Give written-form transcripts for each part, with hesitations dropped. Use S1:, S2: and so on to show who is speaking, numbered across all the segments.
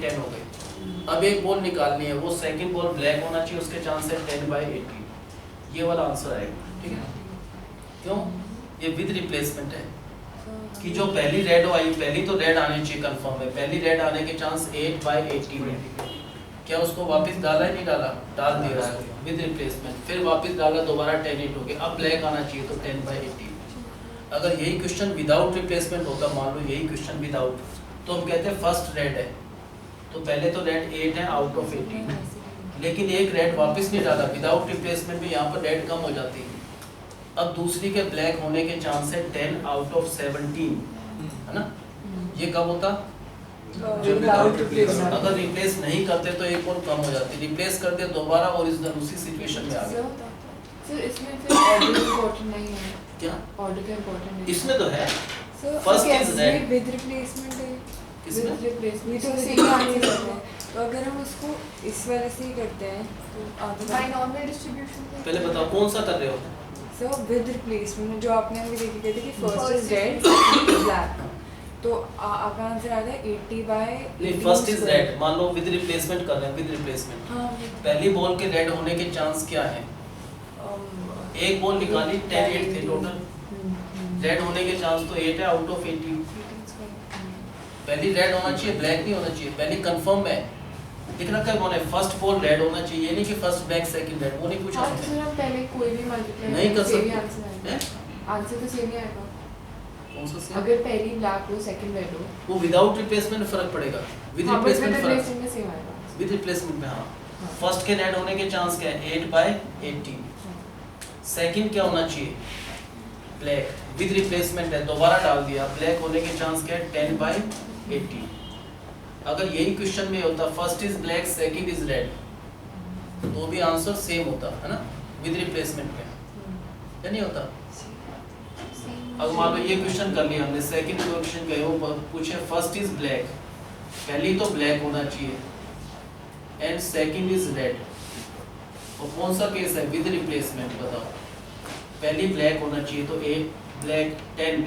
S1: 10 हो गई। अब एक बॉल निकालनी है, वो सेकंड बॉल ब्लैक होना चाहिए, उसके चांस है 10/18, ये वाला आंसर आएगा। ठीक है, क्यों? ये विद रिप्लेसमेंट है कि जो पहली रेड आई, पहली तो रेड आनी चाहिए कंफर्म है, पहली रेड आने के चांस 8/18 है। क्या उसको वापस डाला ही नहीं डाला? डाल दिया उसको विद रिप्लेसमेंट, फिर वापस डाला, दोबारा 10/8 हो गया, अब ब्लैक आना चाहिए तो 10/18। अगर यही क्वेश्चन विदाउट रिप्लेसमेंट होता, मान लो यही क्वेश्चन विदाउट, तो हम कहते हैं फर्स्ट रेड है, तो पहले तो रेड 8 है आउट ऑफ 18, लेकिन एक रेड वापस नहीं डाला, विदाउट रिप्लेसमेंट में यहाँ पर रेड कम हो जाती है। अब दूसरी के ब्लैक होने के चांस है 10 आउट ऑफ 17, है ना? ये कब होता? अगर रिप्लेस नहीं करते तो एक और कम हो जाती, रिप्लेस कर दे दोबारा ओरिजिनल उसी सिचुएशन में आ गया।
S2: सर इसमें फिर ऑर्डर इम्पोर्टेंट नहीं है
S1: क्या?
S2: ऑर्डर का इम्पोर्टेंट है
S1: इसमें तो है
S3: first
S1: is red,
S3: with replacement है,
S1: इसमें
S2: विद रिप्लेसमेंट
S3: तो
S2: तो
S3: सही
S2: सही
S3: आंसर
S2: आंसर
S3: है। तो अगर हम उसको इस वाले से ही करते हैं तो आगे
S2: बाइनॉमियल डिस्ट्रीब्यूशन
S1: पहले बताओ कौन सा कर रहे हो?
S3: सो विद रिप्लेसमेंट जो आपने अभी देखी गई थी कि first is red second is black, तो आपका आंसर आ गया 80/18।
S1: नहीं, फर्स्ट इज रेड, मान लो विद रिप्लेसमेंट कर रहे हैं, विद रिप्लेसमेंट
S3: हाँ
S1: पहली बॉल के रेड होने के चांस क्या है? एक बॉल निकाली 10/8 थे टोटल, रेड होने के चांस तो 8 है आउट ऑफ 18। पहली रेड होना चाहिए, ब्लैक नहीं होना चाहिए, पहली कंफर्म है, लिख रखा है उन्होंने फर्स्ट बॉल रेड होना चाहिए, ये नहीं कि फर्स्ट ब्लैक सेकंड रेड, वो नहीं पूछा
S2: हाँ,
S1: हमने।
S2: तो हम पहले कोई भी मल्टीप्लाई
S1: नहीं कर सकते
S2: आंसर
S1: हैं?
S2: आंसर तो सेम ही आएगा।
S1: कौन सा सेम?
S2: अगर पहली ब्लैक हो सेकंड रेड हो,
S1: वो विदाउट रिप्लेसमेंट में फर्क पड़ेगा, विद
S2: हाँ, but
S1: रिप्लेसमेंट
S2: with
S1: फर्क,
S2: replacement में सेम आएगा।
S1: विद रिप्लेसमेंट में हाँ।
S2: हाँ।
S1: फर्स्ट के रेड होने के चांस क्या है? 8/18। सेकंड क्या होना चाहिए? ब्लैक, विद रिप्लेसमेंट है, दोबारा डाल दिया, ब्लैक होने के चांस क्या है? 10/18। अगर यही क्वेश्चन में होता first is black second is red, तो भी आंसर सेम होता है ना, विद रिप्लेसमेंट में, या नहीं होता? अब मान लो ये क्वेश्चन कर लिया हमने, सेकंड क्वेश्चन का वो पूछे फर्स्ट इज ब्लैक, पहली तो ब्लैक होना चाहिए एंड सेकंड इज रेड, और कौन सा केस है? With replacement. बताओ, पहली ब्लैक होना चाहिए तो एक ब्लैक 10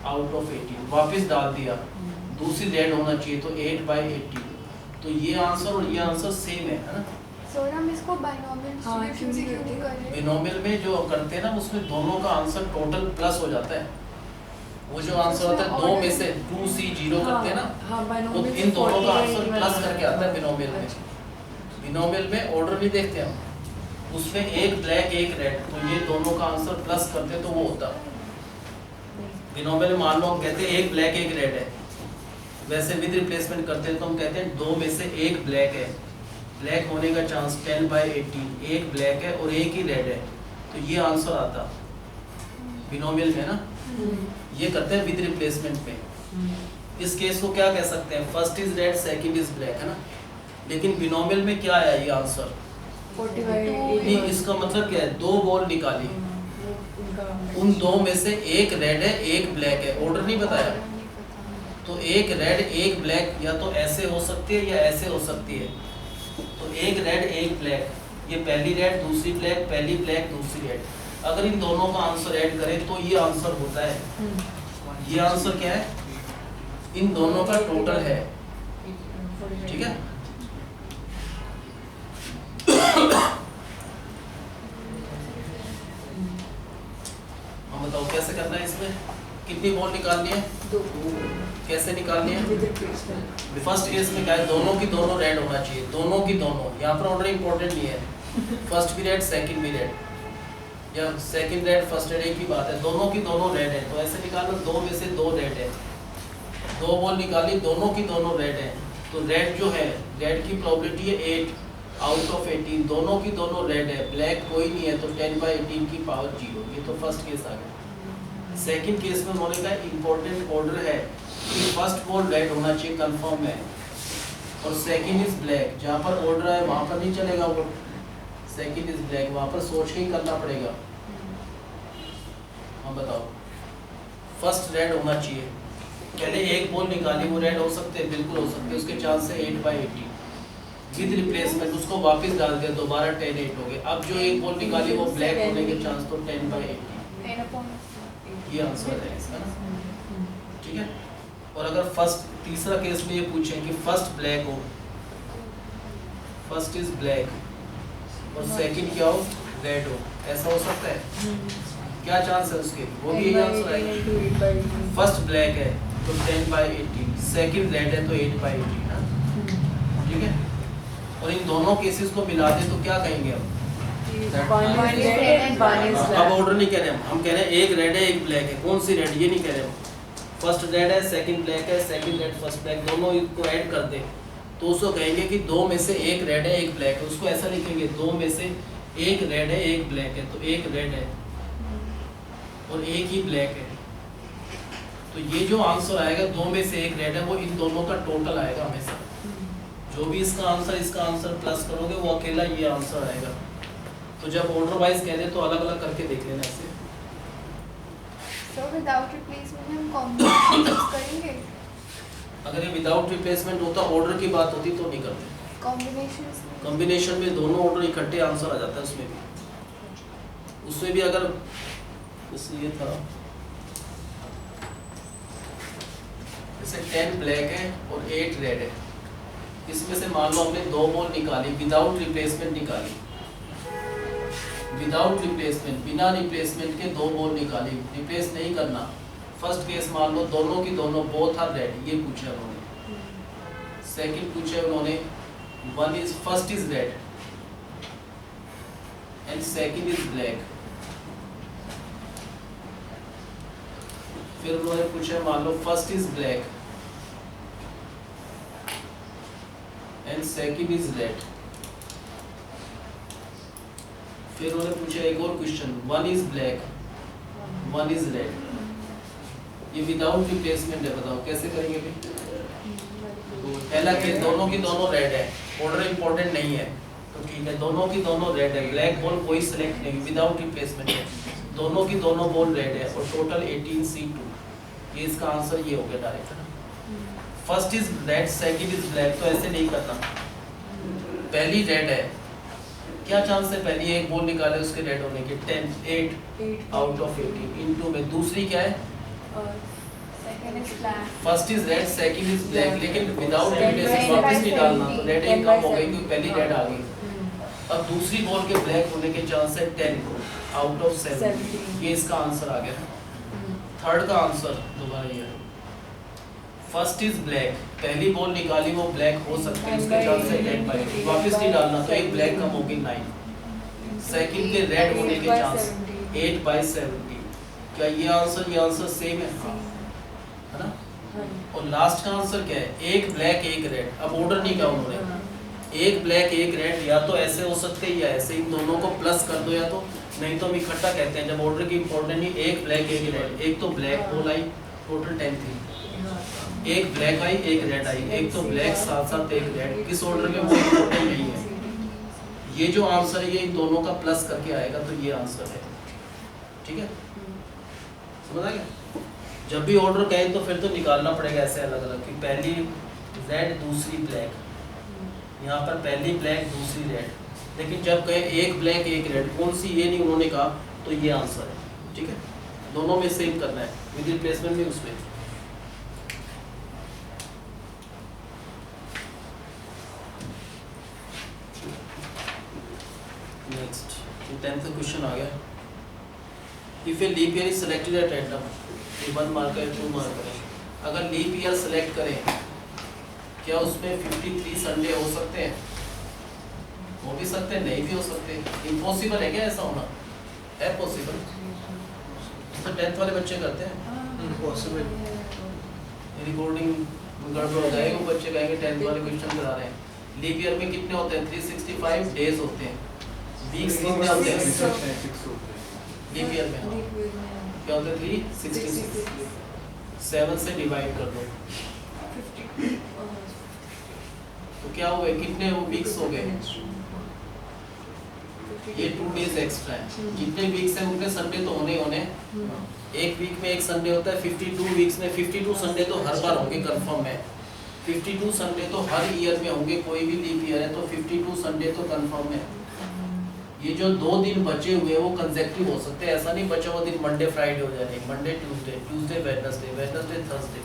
S1: आउट ऑफ 18, वापस डाल दिया, दूसरी रेड होना चाहिए तो 8/18, तो ये आंसर और ये आंसर सेम है ना?
S2: सर हम इसको बाइनॉमियल
S3: हाँ,
S2: डिस्ट्रीब्यूशन से क्यों नहीं कर रहे?
S1: बिनोमियल में जो करते हैं ना, उसमें दोनों का आंसर टोटल प्लस हो जाता है। वो जो आंसर होता है 2 में से 2C0 करते हैं ना,
S3: हाँ
S1: तो
S3: बाइनॉमियल
S1: इन दोनों का आंसर प्लस करके आता है बिनोमियल में। बिनोमियल में ऑर्डर भी देखते हैं हम, उसमें एक ब्लैक एक रेड, तो ये दोनों का आंसर प्लस करते तो वो होता। बिनोमियल में मान लो हम कहते हैं एक ब्लैक एक रेड है, वैसे विद रिप्लेसमेंट करते हैं तो हम कहते हैं 2 में से एक ब्लैक है, ब्लैक होने का चांस 10/18, एक ब्लैक है और एक ही रेड है, तो ये आंसर आता बिनोमियल में ना। ये करते हैं विद रिप्लेसमेंट पे। इस केस को क्या कह सकते हैं? First is red second is black, है ना? लेकिन बिनोमियल में क्या आया ये आंसर?
S3: 40/18।
S1: नहीं, इसका मतलब क्या है? 2 बॉल निकाली, उन 2 में से एक रेड है एक ब्लैक है, ऑर्डर नहीं बताया, तो एक रेड एक ब्लैक या तो ऐसे हो सकती है या ऐसे हो सकती है, तो एक रेड एक ब्लैक, ये पहली रेड दूसरी ब्लैक, पहली ब्लैक दूसरी रेड, अगर इन दोनों का आंसर ऐड करें तो ये आंसर होता है। ये आंसर क्या है? इन दोनों का टोटल है, ठीक है? हम बताओ कैसे करना है इसमें? कितनी बॉल निकालनी है?
S3: 2
S1: कैसे निकालनी है?
S3: With replacement.
S1: फर्स्ट केस में क्या है? दोनों की दोनों रेड होना चाहिए, दोनों की दोनों, यहाँ पर ऑर्डर इंपॉर्टेंट नहीं है, फर्स्ट भी रेड सेकंड भी रेड, या सेकंड रेड फर्स्ट रेड एक ही बात है, दोनों की दोनों रेड है, तो ऐसे निकालो 2 में से 2 रेड है, 2 बॉल निकाली, दोनों की दोनों रेड है, तो रेड जो है, रेड की प्रोबेबिलिटी है 8 आउट ऑफ 18, दोनों की दोनों रेड है, ब्लैक कोई नहीं है, तो 10/18 की पावर 0, ये तो फर्स्ट केस आ गया। सेकंड केस में होने का इम्पोर्टेंट ऑर्डर है कि फर्स्ट बॉल रेड होना चाहिए, कंफर्म है, और सेकंड इज ब्लैक, जहाँ पर ऑर्डर है वहाँ पर नहीं चलेगा, वो सेकंड इज ब्लैक वहाँ पर सोच के ही करना पड़ेगा। हाँ बताओ, फर्स्ट रेड होना चाहिए, पहले एक बॉल निकाली, वो रेड हो सकते हैं, बिल्कुल हो सकते हैं, उसके चांस है 8/18, विद रिप्लेसमेंट उसको वापस डाल दिया, दोबारा 10/8 हो गए, अब जो एक बॉल निकाली वो ब्लैक होने के चांस तो 10/18, ये आंसर है इसका ना, ठीक है? और अगर फर्स्ट तीसरा केस में ये पूछें कि फर्स्ट ब्लैक हो फर्स्ट इज ब्लैक और सेकंड क्या हो, रेड हो, ऐसा हो सकता है? क्या चांस है उसके? वो भी यही आंसर आएगा। फर्स्ट ब्लैक है तो 10/18, सेकंड रेड है तो 8/18 ना, ठीक है। और इन दोनों केसेस को मिला दे तो क्या कहेंगे हम? अब ऑर्डर नहीं कह रहे हम कह रहे हैं एक रेड है एक ब्लैक है। कौन सी रेड, ये नहीं कह रहे हम। फर्स्ट रेड है सेकंड ब्लैक है, सेकंड रेड फर्स्ट ब्लैक, दोनों को ऐड कर दे तो उसको कहेंगे कि दो में से एक रेड है एक ब्लैक है। उसको ऐसा लिखेंगे, दो में से एक रेड है एक ब्लैक है, तो एक रेड है और एक ही ब्लैक है। तो ये जो आंसर आएगा दो में से एक रेड है, वो इन दोनों का टोटल आएगा हमेशा। जो भी इसका आंसर प्लस करोगे वो अकेला ये आंसर आएगा। तो जब ऑर्डर वाइज कह दे तो अलग अलग करके देख लेना इसे।
S2: So without replacement हम combination use करेंगे?
S1: अगर ये विदाउट रिप्लेसमेंट होता, ऑर्डर की बात होती तो नहीं करते।
S2: Combinations
S1: कॉम्बिनेशन में दोनों ऑर्डर इकट्ठे आंसर आ जाता है उसमें भी। उसमें भी अगर जैसे ये था, जैसे 10 ब्लैक है और 8 रेड है, इसमें से मान लो हमने दो बॉल निकाली, विदाउट रिप्लेसमेंट निकाली, विदाउट रिप्लेसमेंट, बिना रिप्लेसमेंट के दो बॉल निकाली, रिप्लेस नहीं करना। फर्स्ट केस मान लो दोनों की दोनों बोथ आर रेड, ये पूछा उन्होंने। सेकंड पूछा उन्होंने first is red and second is black. फिर उन्होंने पूछा मान लो first is black and second is red. फिर उन्होंने पूछा एक और question, one is black one is red. ये विदाउट रिप्लेसमेंट है, बताओ कैसे करेंगे भाई? पहला केस दोनों की दोनों रेड है, ऑर्डर इंपॉर्टेंट नहीं है तो ठीक है, दोनों की दोनों रेड है, ब्लैक बॉल कोई सिलेक्ट नहीं, विदाउट रिप्लेसमेंट है, दोनों की दोनों बॉल रेड है और टोटल 18C2। ये इसका आंसर ये हो गया डायरेक्ट ना। First is red second is black, तो ऐसे नहीं करना। पहली रेड है, क्या चांस है पहली एक बॉल निकाले उसके रेड होने के? 8 आउट ऑफ 18 इनटू में। दूसरी क्या है?
S2: second is black.
S1: First is red second is black, लेकिन विदाउट रिप्लेसमेंट वापस नहीं डालना, तो रेड एक कम हो गई क्योंकि पहली रेड आ गई। अब दूसरी बॉल के ब्लैक होने के चांस है 10 आउट ऑफ 17। ये इसका आंसर आ गया। थर्ड का आंसर दोबारा ये है, फर्स्ट इज ब्लैक, पहली बॉल निकाली वो ब्लैक हो सकती है, उसका चांस है 10/8, वापस नहीं डालना तो एक ब्लैक कम होगी 9। सेकंड के रेड होने के चांस 8/17। क्या ये आंसर सेम है? हाँ, है ना। और लास्ट का आंसर क्या है? एक ब्लैक एक रेड। अब ऑर्डर नहीं किया उन्होंने, एक ब्लैक एक रेड, या तो ऐसे हो सकते हैं या ऐसे, इन दोनों को प्लस कर दो, या तो नहीं तो हम इकट्ठा कहते हैं जब ऑर्डर की इंपॉर्टेंट नहीं। एक ब्लैक एक रेड, एक तो ब्लैक बॉल आई, टोटल 10 थी, एक ब्लैक आई एक रेड आई, एक तो ब्लैक साथ साथ एक रेड, किस ऑर्डर में वो इंपॉर्टेंट नहीं है। ये जो आंसर है ये इन दोनों का प्लस करके आएगा, तो ये आंसर है। ठीक है, समझ आ गया? जब भी ऑर्डर कहें तो फिर तो निकालना पड़ेगा ऐसे अलग अलग कि पहली रेड दूसरी ब्लैक, यहाँ पर पहली ब्लैक दूसरी रेड, लेकिन जब कहें एक ब्लैक एक रेड, कौन सी ये नहीं उन्होंने कहा, तो ये आंसर है। ठीक है, दोनों में सेम करना है, विद रिप्लेसमेंट भी उसमें। नेक्स्ट 10th क्वेश्चन आ गया। If a leap year is selected at random, 1 mark है 2 मार्क है, अगर लीप ईयर सेलेक्ट करें क्या उसमें 53 संडे हो सकते हैं? हो भी सकते हैं, नहीं भी हो सकते। इम्पॉसिबल है क्या ऐसा होना? है पॉसिबल, तो 10th वाले बच्चे करते हैं। इम्पॉसिबल रिकॉर्डिंग गड़बड़ हो जाएगी, वो बच्चे कहेंगे 10th वाले क्वेश्चन करा रहे हैं। लीप ईयर में कितने होते हैं? 365 डेज होते हैं। वीक्स कितने होते हैं लीप ईयर में? क्या होता है? 366। 7 से डिवाइड कर दो तो क्या हुए, कितने वो वीक्स हो गए? ये 2 डेज एक्स्ट्रा है। जितने वीक्स हैं उतने संडे तो होने होने। एक वीक में एक संडे होता है, 52 वीक्स में 52 संडे तो हर बार होंगे, कंफर्म है। 52 संडे तो हर ईयर में होंगे, कोई भी लीप ईयर है तो 52 संडे तो कंफर्म है। ये जो 2 दिन बचे हुए वो कंसेक्टिव हो सकते हैं, ऐसा नहीं बचा हुआ दिन मंडे फ्राइडे हो जाए, Monday Tuesday, Tuesday Wednesday, Wednesday Thursday.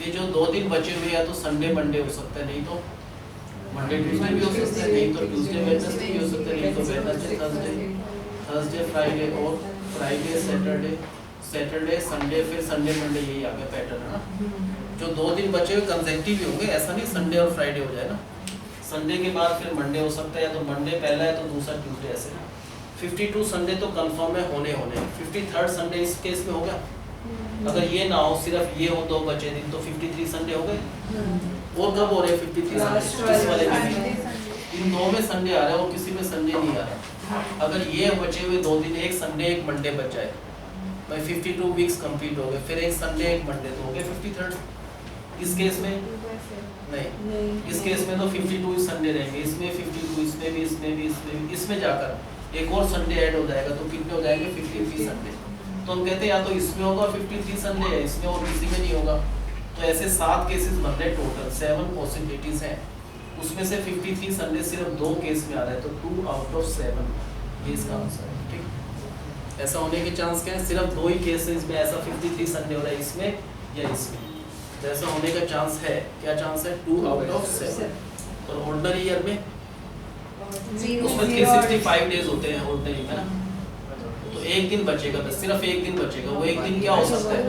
S1: ये जो 2 दिन बचे हुए या तो संडे मंडे हो सकता है, नहीं तो मंडे ट्यूसडे भी हो सकता है, नहीं तो ट्यूसडे वेडनेसडे भी हो सकता है, नहीं तो वेडनेसडे थर्सडे फ्राइडे और फ्राइडे सैटरडे संडे, फिर संडे मंडे, यही आ गया पैटर्न है ना। जो 2 दिन बचे हुए कंसेक्टिव ही होंगे, ऐसा नहीं संडे और फ्राइडे हो जाए ना। संडे के बाद फिर मंडे हो सकता है, या तो मंडे पहला है तो दूसरा ट्यूसडे, ऐसे ना। 52 संडे तो कंफर्म है होने 53rd संडे इस केस में हो गया। अगर ये ना हो, सिर्फ ये हो 2 बचे दिन, तो 53 संडे हो गए। और कब हो रहे हैं 53 संडे? इस वाले में इन 2 में संडे आ रहा है और किसी में संडे नहीं आ रहा। अगर ये बचे हुए 2 दिन, एक संडे एक मंडे बच जाए, भाई 52 वीक्स कंप्लीट हो गए, फिर एक संडे एक मंडे, तो हो गए 53rd। इस केस में नहीं, इस केस में तो 52 संडे रहेंगे, इसमें 52, इसमें भी, इसमें भी, इसमें भी, इसमें जाकर एक और संडे ऐड हो जाएगा, तो कितने हो जाएंगे 53 संडे। तो हम कहते हैं या तो इसमें होगा 53 संडे है, इसमें और किसी में नहीं होगा। तो ऐसे 7 केसेस बन रहे, टोटल 7 पॉसिबिलिटीज हैं, उसमें से 53 संडे सिर्फ 2 केस में आ रहा है, तो 2 आउट ऑफ 7 ये इसका आंसर है। ठीक, ऐसा होने के चांस क्या है? सिर्फ 2 ही केसेस में ऐसा 53 संडे हो रहा है, इसमें या इसमें। तो ऐसा होने का चांस है, क्या चांस है? 2 आउट ऑफ 7। और ऑर्डिनरी ईयर में उसमें 365 डेज होते हैं ऑर्डिनरी में ना, तो एक दिन बचेगा, बस सिर्फ एक दिन बचेगा। वो एक दिन क्या हो सकता है?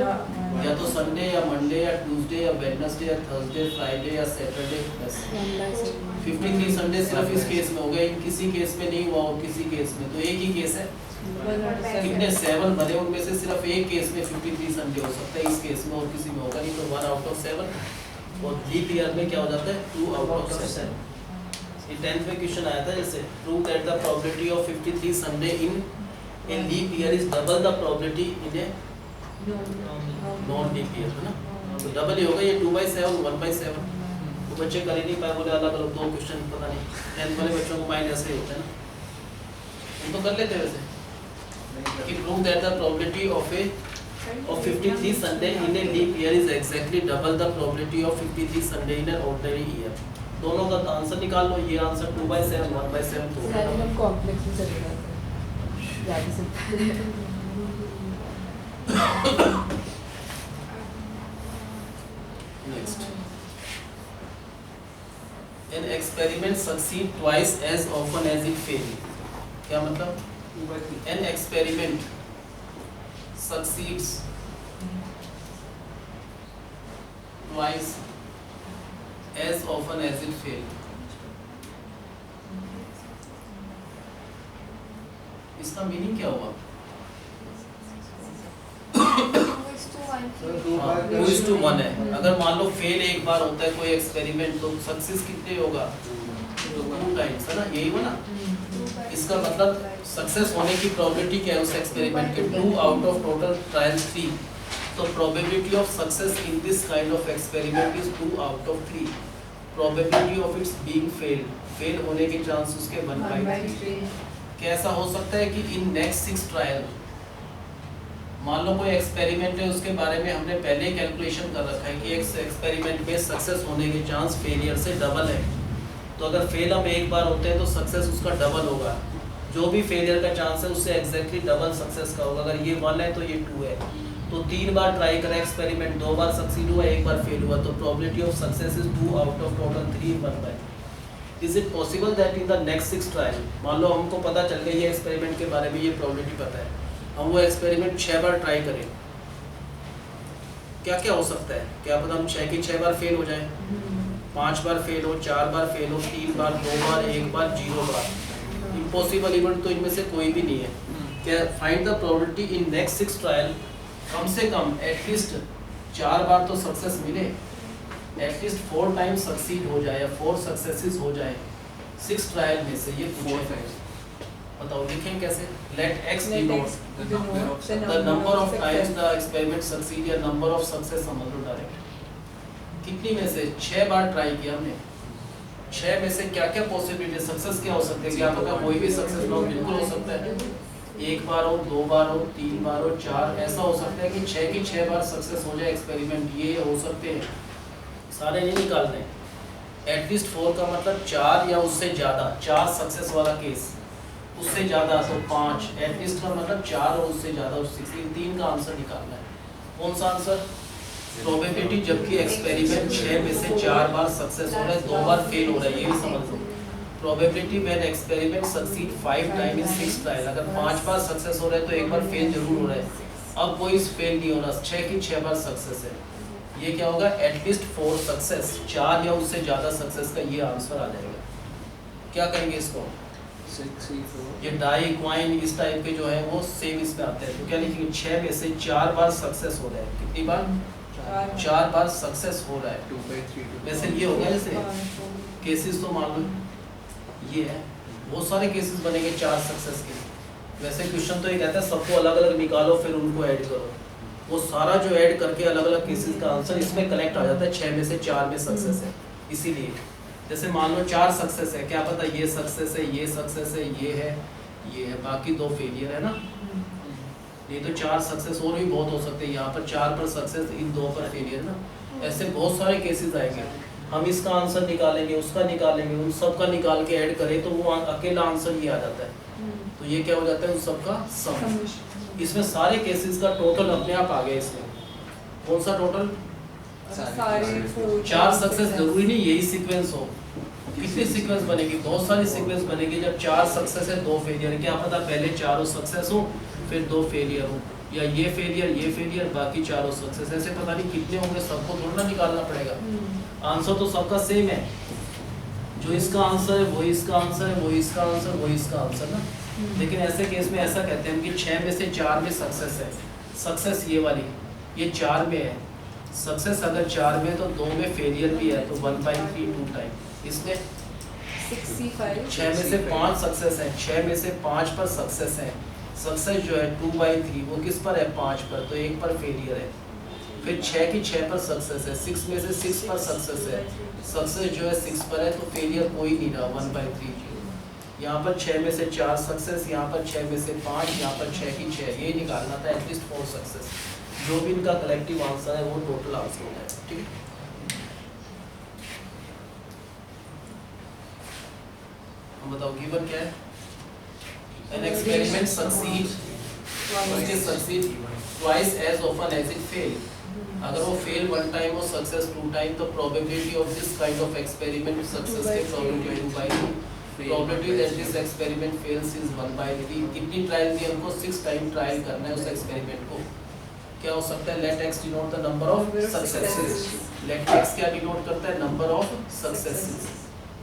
S1: या तो संडे या मंडे या ट्यूसडे या वेडनेसडे या थर्सडे फ्राइडे या सैटरडे। बस 53 संडे सिर्फ इस केस में हो गए, किसी केस में नहीं हुआ और किसी केस में, तो एक ही केस है। कितने 7 बने, उनमें से सिर्फ एक केस में 53 संडे हो सकता है, इस केस में और किसी में होगा नहीं, तो 1 आउट ऑफ 7। और लीप ईयर में क्या हो जाता है? 2 आउट ऑफ 7। ये 10th में क्वेश्चन आया था, जैसे prove that the probability of 53 Sunday in a leap year is double the probability in a non leap year, है ना। तो डबल ही होगा ये, 2/7 1/7। तो बच्चे कर ही नहीं पाए, बोले अलग अलग 2 क्वेश्चन, पता नहीं 10th वाले बच्चों को माइंड ऐसे ही होता है ना, हम तो कर लेते वैसे कि prove that the probability of 53 Sunday in a leap year is exactly double the probability of 53 Sunday in an ordinary year। दोनों का आंसर निकाल लो, ये आंसर 2/7 1/7 तो
S3: हम कॉम्प्लेक्स में चले जाते हैं ज़्यादा से।
S1: Next, an experiment succeed twice as often as it fail। क्या मतलब? An experiment succeeds twice as often as it fails। इसका मीनिंग क्या हुआ? 2:1 है। अगर मान लो फेल एक बार होता है कोई एक्सपेरिमेंट, तो सक्सेस कितने होगा? 2 टाइम्स, है ना, यही हुआ ना। इसका मतलब सक्सेस होने की प्रोबेबिलिटी क्या है उस एक्सपेरिमेंट के? 2 आउट ऑफ टोटल ट्रायल 3। तो probability of success in this kind of experiment is 2 out of 3। Probability of its being fail होने के चांस उसके 1/3। कैसा हो सकता है कि इन नेक्स्ट 6 ट्रायल, मान लो कोई एक्सपेरिमेंट है, उसके बारे में हमने पहले कैलकुलेशन कर रखा है कि एक एक्सपेरिमेंट में सक्सेस होने के चांस फेलियर से डबल है। तो अगर फेल हम एक बार होते हैं तो सक्सेस उसका डबल होगा। जो भी फेलियर का चांस है उससे एग्जैक्टली डबल सक्सेस का होगा। अगर ये 1 है तो ये 2 है। तो 3 बार ट्राई करें एक्सपेरिमेंट, 2 बार सक्सीड हुआ, 1 बार फेल हुआ, तो probability of success is 2 out of total 3 1/3। Is it possible that in the next 6 trial, मान लो हमको पता चल गया ये एक्सपेरिमेंट के बारे में, ये प्रोबेबिलिटी पता है, हम वो एक्सपेरिमेंट 6 बार ट्राई करें, क्या क्या हो सकता है? क्या पता हम 6 की 6 बार फेल हो जाए, 5 बार फेल हो, 4 बार फेल हो, 3 बार, 2 बार, 1 बार, 0 बार। इम्पॉसिबल इवेंट तो इनमें से कोई भी नहीं है। क्या find the probability in next 6 trial, कम से कम एटलीस्ट 4 बार तो सक्सेस मिले, एटलीस्ट 4 टाइम्स सक्सीड हो जाए या 4 सक्सेसेस हो जाए 6 ट्रायल में से। ये पूछे, बताओ लिखें कैसे? Let x denote the number of times the experiment succeed या number of success समझ लो डायरेक्ट। कितनी में से? 6 बार ट्राई किया हमने, 6 में से क्या क्या पॉसिबिलिटी सक्सेस क्या हो सकते हैं? क्या पता कोई भी सक्सेस ना हो, बिल्कुल हो सकता है 1 बार हो, 2 बार हो, 3 बार हो, 4, ऐसा हो सकता है कि 6 की 6 बार सक्सेस हो जाए एक्सपेरिमेंट। ये हो सकते हैं, सारे नहीं निकाल रहे। एटलीस्ट 4 का मतलब 4 या उससे ज़्यादा, 4 सक्सेस वाला केस, उससे ज़्यादा तो 5, एटलीस्ट का मतलब 4 और उससे ज़्यादा, और 6, 3 का आंसर निकालना है। कौन सा आंसर? प्रोबेबिलिटी जबकि एक्सपेरिमेंट 6 में से 4 बार सक्सेस हो रहा है, 2 बार फेल हो रहा है, ये भी समझ लो। Probability when experiment succeed 5 time in 6 trial, अगर 5 बार सक्सेस हो रहा है तो एक बार फेल जरूर हो रहा है। अब कोई फेल नहीं हो रहा, 6 की 6 बार सक्सेस है, ये क्या होगा, एटलीस्ट 4 सक्सेस, 4 या उससे ज़्यादा सक्सेस का ये आंसर आ जाएगा। क्या करेंगे इसको, ये डाई क्वाइन इस टाइप के जो है वो सेम इसमें आते हैं, तो क्या लिखेंगे, 6 में से 4 बार सक्सेस हो रहा है, कितनी बार, 4 बार सक्सेस हो रहा है।
S4: 2/3
S1: वैसे ये हो गया, जैसे केसेस तो मान लो ये है, बहुत सारे केसेस बनेंगे 4 सक्सेस के। वैसे क्वेश्चन तो ये कहता है सबको अलग अलग निकालो फिर उनको ऐड करो, वो सारा जो ऐड करके अलग अलग केसेस का आंसर इसमें कलेक्ट आ जाता है, 6 में से 4 में सक्सेस है। इसीलिए जैसे मान लो 4 सक्सेस है, क्या पता ये सक्सेस है, ये सक्सेस है, ये है, बाकी 2 फेलियर है ना, नहीं तो 4 सक्सेस और भी बहुत हो सकते हैं, यहाँ पर 4 पर सक्सेस, इन 2 पर फेलियर ना, ऐसे बहुत सारे केसेस आएंगे। हम इसका आंसर निकालेंगे, उसका निकालेंगे, उन सब का निकाल के ऐड करें तो वो अकेला आंसर ये आ जाता है, तो ये क्या हो जाता है, उन सबका सम। इसमें सारे केसेस का टोटल अपने आप आ गया इसमें, कौन सा टोटल, 4 सक्सेस, जरूरी नहीं यही सीक्वेंस हो, कितनी सीक्वेंस बनेगी, बहुत सारी सीक्वेंस बनेगी। जब 4 सक्सेस है 2 फेलियर, क्या पता पहले 4 सक्सेस हो फिर 2 फेलियर हो, या ये फेलियर बाकी 4 सक्सेस, ऐसे पता नहीं कितने होंगे, सबको थोड़ा ना निकालना पड़ेगा। आंसर तो सबका सेम है, जो इसका आंसर है वही इसका आंसर है, वही इसका आंसर, वही इसका आंसर ना। लेकिन ऐसे केस में ऐसा कहते हैं कि 6 में से 4 में सक्सेस है, सक्सेस ये वाली, ये 4 में है सक्सेस, अगर 4 में तो 2 में फेलियर भी है, तो 1/3 2 टाइम, इसमें 6 में से 5 सक्सेस है, 6 में से 5 पर सक्सेस है, सक्सेस जो है 2/3 वो किस पर है, 5 पर, तो 1 पर फेलियर है। फिर 6 की 6 पर सक्सेस है, 6 में से 6 पर सक्सेस है, सक्सेस जो है 6 पर है, तो फेलियर कोई नहीं रहा, 1/3। यहाँ पर 6 में से 4 सक्सेस, यहाँ पर 6 में से 5, यहाँ पर 6 की 6, ये निकालना था, एटलीस्ट 4 सक्सेस, जो भी इनका कलेक्टिव आंसर है वो टोटल आंसर हो जाएगा, ठीक है। हम बताओ गिवन क्या है, an experiment succeed twice as often as it fail, अगर वो फेल 1 टाइम और सक्सेस 2 टाइम, तो probability of this kind of experiment success की probability 2/3, probability that this experiment fails is 1/3। कितनी ट्रायल दी हमको, 6 टाइम ट्रायल करना है उस एक्सपेरिमेंट को। क्या हो सकता है, let x denote the number of successes, let X क्या डिनोट करता है, नंबर ऑफ सक्सेसेस।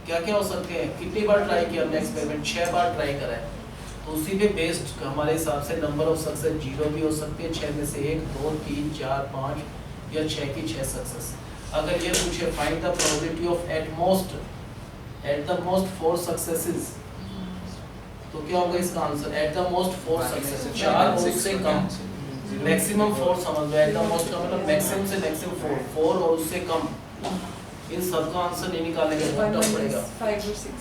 S1: क्या क्या हो सकते हैं, कितनी बार ट्राई किया हमने एक्सपेरिमेंट, 6 बार ट्राई करा है, तो उसी पे बेस्ड हमारे हिसाब से नंबर ऑफ सक्सेस 0 भी हो सकती है, 6 में से 1 2 3 4 5 या 6 की 6 सक्सेस। अगर ये पूछे find the probability of at the most 4 successes, तो क्या होगा इसका answer, at the most 4 success, 4 और उससे कम, मैक्सिमम 4 समझ लो, एट द मोस्ट का मतलब मैक्सिमम से मैक्सिमम 4 और उससे कम, इन सब का आंसर नहीं निकालेंगे, बहुत टफ पड़ेगा।